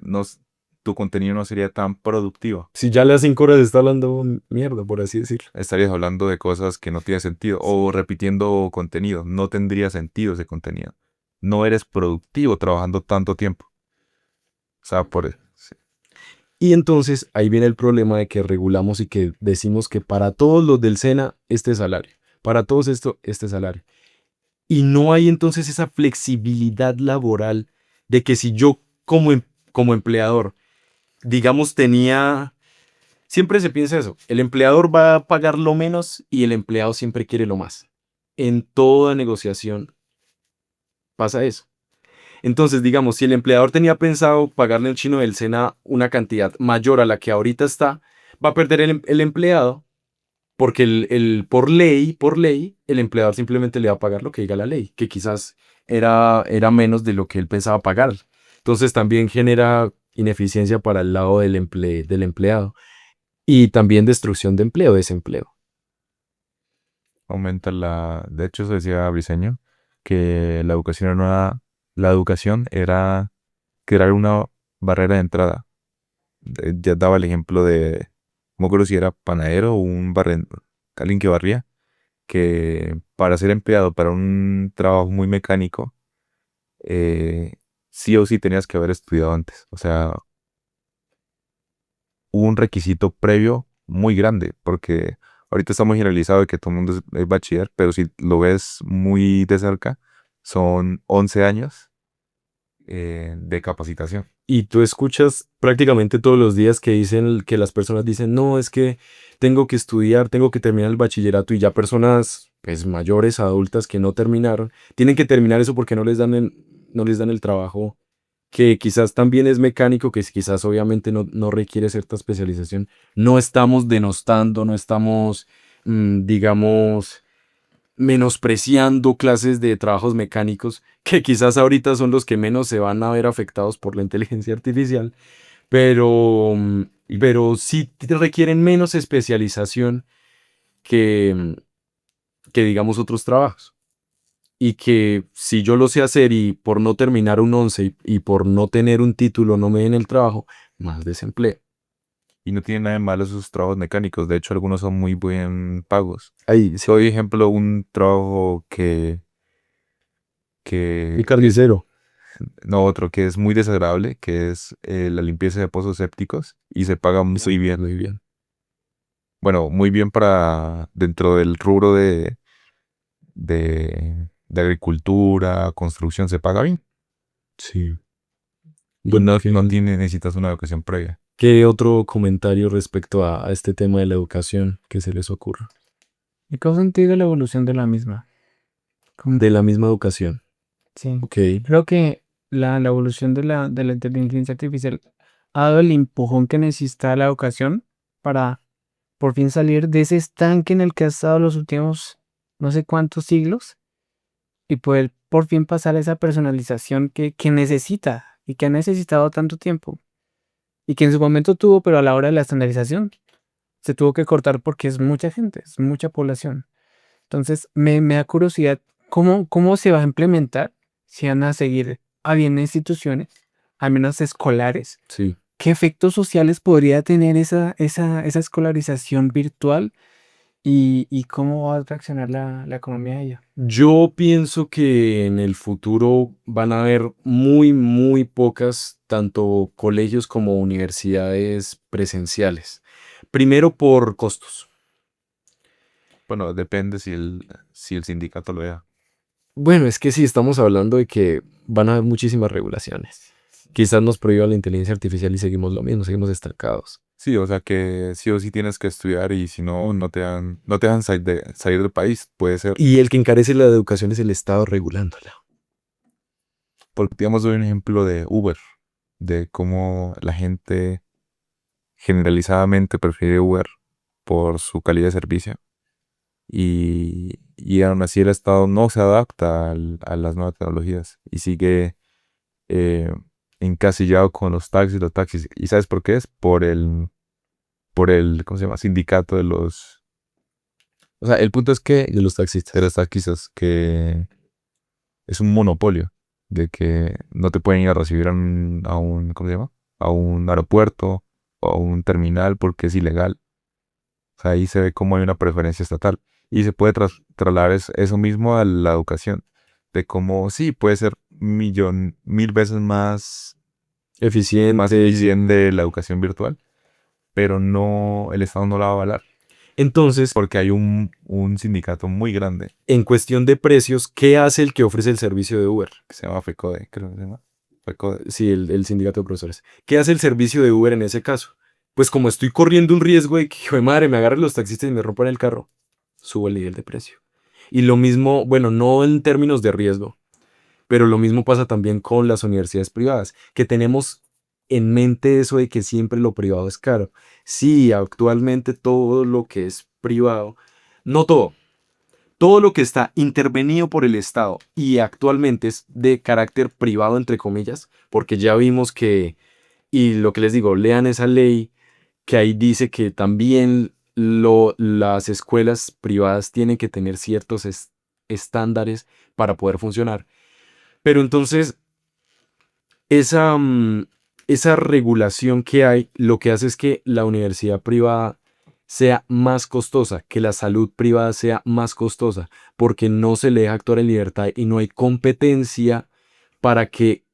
tu contenido no sería tan productivo. Si ya a las 5 horas está hablando mierda, por así decirlo. Estarías hablando de cosas que no tienen sentido o repitiendo contenido. No tendría sentido ese contenido. No eres productivo trabajando tanto tiempo. O sea, sí. Y entonces ahí viene el problema de que regulamos y que decimos que para todos los del SENA, este salario. Para todos esto, este salario. Y no hay entonces esa flexibilidad laboral de que si yo como empleador, digamos, tenía. Siempre se piensa eso. El empleador va a pagar lo menos y el empleado siempre quiere lo más. En toda negociación pasa eso. Entonces, digamos, si el empleador tenía pensado pagarle al chino del SENA una cantidad mayor a la que ahorita está, va a perder el empleado porque por ley, el empleador simplemente le va a pagar lo que diga la ley, que quizás era menos de lo que él pensaba pagar. Entonces también genera ineficiencia para el lado del empleado y también destrucción de empleo, desempleo. Aumenta de hecho, eso decía Briseño, que la educación era crear una barrera de entrada. Ya daba el ejemplo de, no me acuerdo si era panadero o alguien que barría, que para ser empleado para un trabajo muy mecánico, sí o sí tenías que haber estudiado antes. O sea, hubo un requisito previo muy grande, porque ahorita está muy generalizado de que todo el mundo es bachiller, pero si lo ves muy de cerca, son 11 años de capacitación. Y tú escuchas prácticamente todos los días que las personas dicen, no, es que tengo que estudiar, tengo que terminar el bachillerato y ya personas pues mayores, adultas que no terminaron, tienen que terminar eso porque no les dan el trabajo que quizás también es mecánico, que quizás obviamente no requiere cierta especialización. No estamos denostando, no estamos, digamos, menospreciando clases de trabajos mecánicos, que quizás ahorita son los que menos se van a ver afectados por la inteligencia artificial, pero, pero sí requieren menos especialización que, que digamos otros trabajos. Y que si yo lo sé hacer y por no terminar un 11 y por no tener un título no me den el trabajo, más desempleo. Y no tiene nada de malo esos trabajos mecánicos. De hecho, algunos son muy bien pagos. Ahí, sí, Soy ejemplo un trabajo mi que, carnicero. no otro, que es muy desagradable, que es la limpieza de pozos sépticos y se paga muy bien. Muy bien. Bueno, muy bien para dentro del rubro de agricultura, construcción, se paga bien. Sí. Y Bueno, necesitas una educación previa. ¿qué otro comentario respecto a este tema de la educación que se les ocurra? ¿Y qué sentido la evolución de la misma? De la misma educación. Sí. Ok. Creo que la evolución de la inteligencia artificial ha dado el empujón que necesita la educación para por fin salir de ese estanque en el que ha estado los últimos no sé cuántos siglos y poder por fin pasar a esa personalización que necesita y que ha necesitado tanto tiempo y que en su momento tuvo, pero a la hora de la estandarización se tuvo que cortar porque es mucha gente, es mucha población. Entonces me da curiosidad cómo se va a implementar, si van a seguir habiendo instituciones, al menos escolares. Sí. ¿Qué efectos sociales podría tener esa escolarización virtual y cómo va a reaccionar la economía a ella? Yo pienso que en el futuro van a haber muy, muy pocas, tanto colegios como universidades presenciales. Primero por costos. Bueno, depende si el sindicato lo deja. Bueno, es que sí, estamos hablando de que van a haber muchísimas regulaciones. Quizás nos prohíba la inteligencia artificial y seguimos lo mismo, seguimos estancados. Sí, o sea que sí o sí tienes que estudiar y si no, no te dejan salir del país. Puede ser. Y el que encarece la educación es el Estado regulándola. Porque digamos, doy un ejemplo de Uber, de cómo la gente generalizadamente prefiere Uber por su calidad de servicio. Y aún así el Estado no se adapta a las nuevas tecnologías y sigue eh, encasillado con los taxis. ¿Y sabes por qué es? Por el, ¿cómo se llama? Sindicato de los, o sea, el punto es que De los taxistas. de los taxistas, que es un monopolio, de que no te pueden ir a recibir ¿cómo se llama? A un aeropuerto o a un terminal porque es ilegal. O sea, ahí se ve cómo hay una preferencia estatal. Y se puede trasladar eso mismo a la educación. De cómo, sí, puede ser mil veces más Eficiente. eficiente la educación virtual, pero no, el Estado no la va a avalar. Entonces, Porque hay un sindicato muy grande en cuestión de precios, ¿qué hace el que ofrece el servicio de Uber? que se llama FECODE, creo que se llama. FECODE. Sí, el sindicato de profesores. ¿Qué hace el servicio de Uber en ese caso? Pues como estoy corriendo un riesgo de que, hijo de madre, me agarren los taxistas y me rompan el carro, subo el nivel de precio. Y lo mismo, bueno, no en términos de riesgo, pero lo mismo pasa también con las universidades privadas, que tenemos en mente eso de que siempre lo privado es caro. Sí, actualmente todo lo que es privado, no todo, todo lo que está intervenido por el Estado y actualmente es de carácter privado, entre comillas, porque ya vimos que, y lo que les digo, lean esa ley que ahí dice que también las escuelas privadas tienen que tener ciertos estándares para poder funcionar. Pero entonces, esa, esa regulación que hay, lo que hace es que la universidad privada sea más costosa, que la salud privada sea más costosa, porque no se le deja actuar en libertad y no hay competencia para que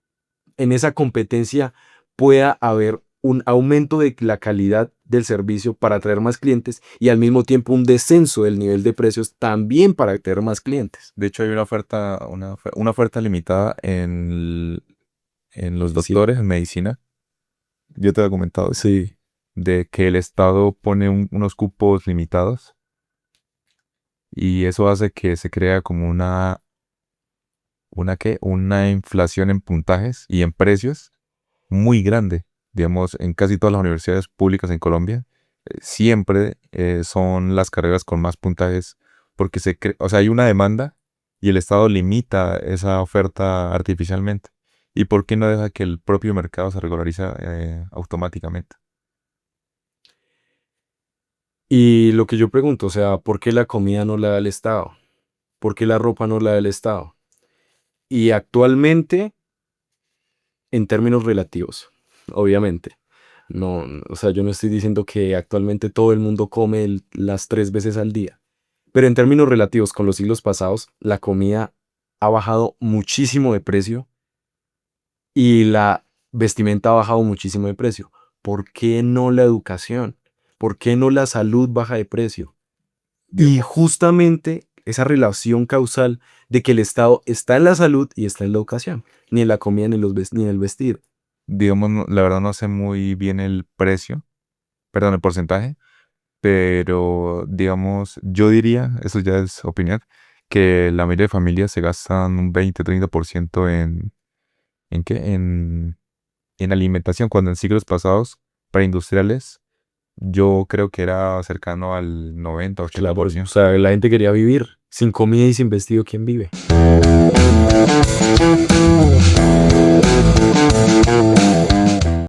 en esa competencia pueda haber un aumento de la calidad del servicio para atraer más clientes y al mismo tiempo un descenso del nivel de precios también para atraer más clientes. De hecho, hay una oferta limitada en los Sí, doctores en medicina. Yo te había comentado eso, sí. de que el Estado pone unos cupos limitados y eso hace que se crea como una inflación en puntajes y en precios muy grande. Digamos, en casi todas las universidades públicas en Colombia, siempre son las carreras con más puntajes porque o sea, hay una demanda y el Estado limita esa oferta artificialmente. ¿Y por qué no deja que el propio mercado se regularice automáticamente? Y lo que yo pregunto, o sea, ¿por qué la comida no la da el Estado? ¿Por qué la ropa no la da el Estado? Y actualmente, en términos relativos, obviamente. No, o sea, yo no estoy diciendo que actualmente todo el mundo come las 3 veces al día. Pero en términos relativos con los siglos pasados, la comida ha bajado muchísimo de precio y la vestimenta ha bajado muchísimo de precio. ¿Por qué no la educación? ¿Por qué no la salud baja de precio? Y Digamos, justamente esa relación causal de que el Estado está en la salud y está en la educación, ni en la comida ni en el vestir. digamos, la verdad no sé muy bien el precio, perdón, el porcentaje, pero digamos, yo diría, eso ya es opinión, que la mayoría de familias se gastan un 20-30% ¿en qué? En alimentación, cuando en siglos pasados, preindustriales, yo creo que era cercano al 90 ochenta Claro, por o ciento sea, la gente quería vivir sin comida y sin vestido. ¿Quién vive?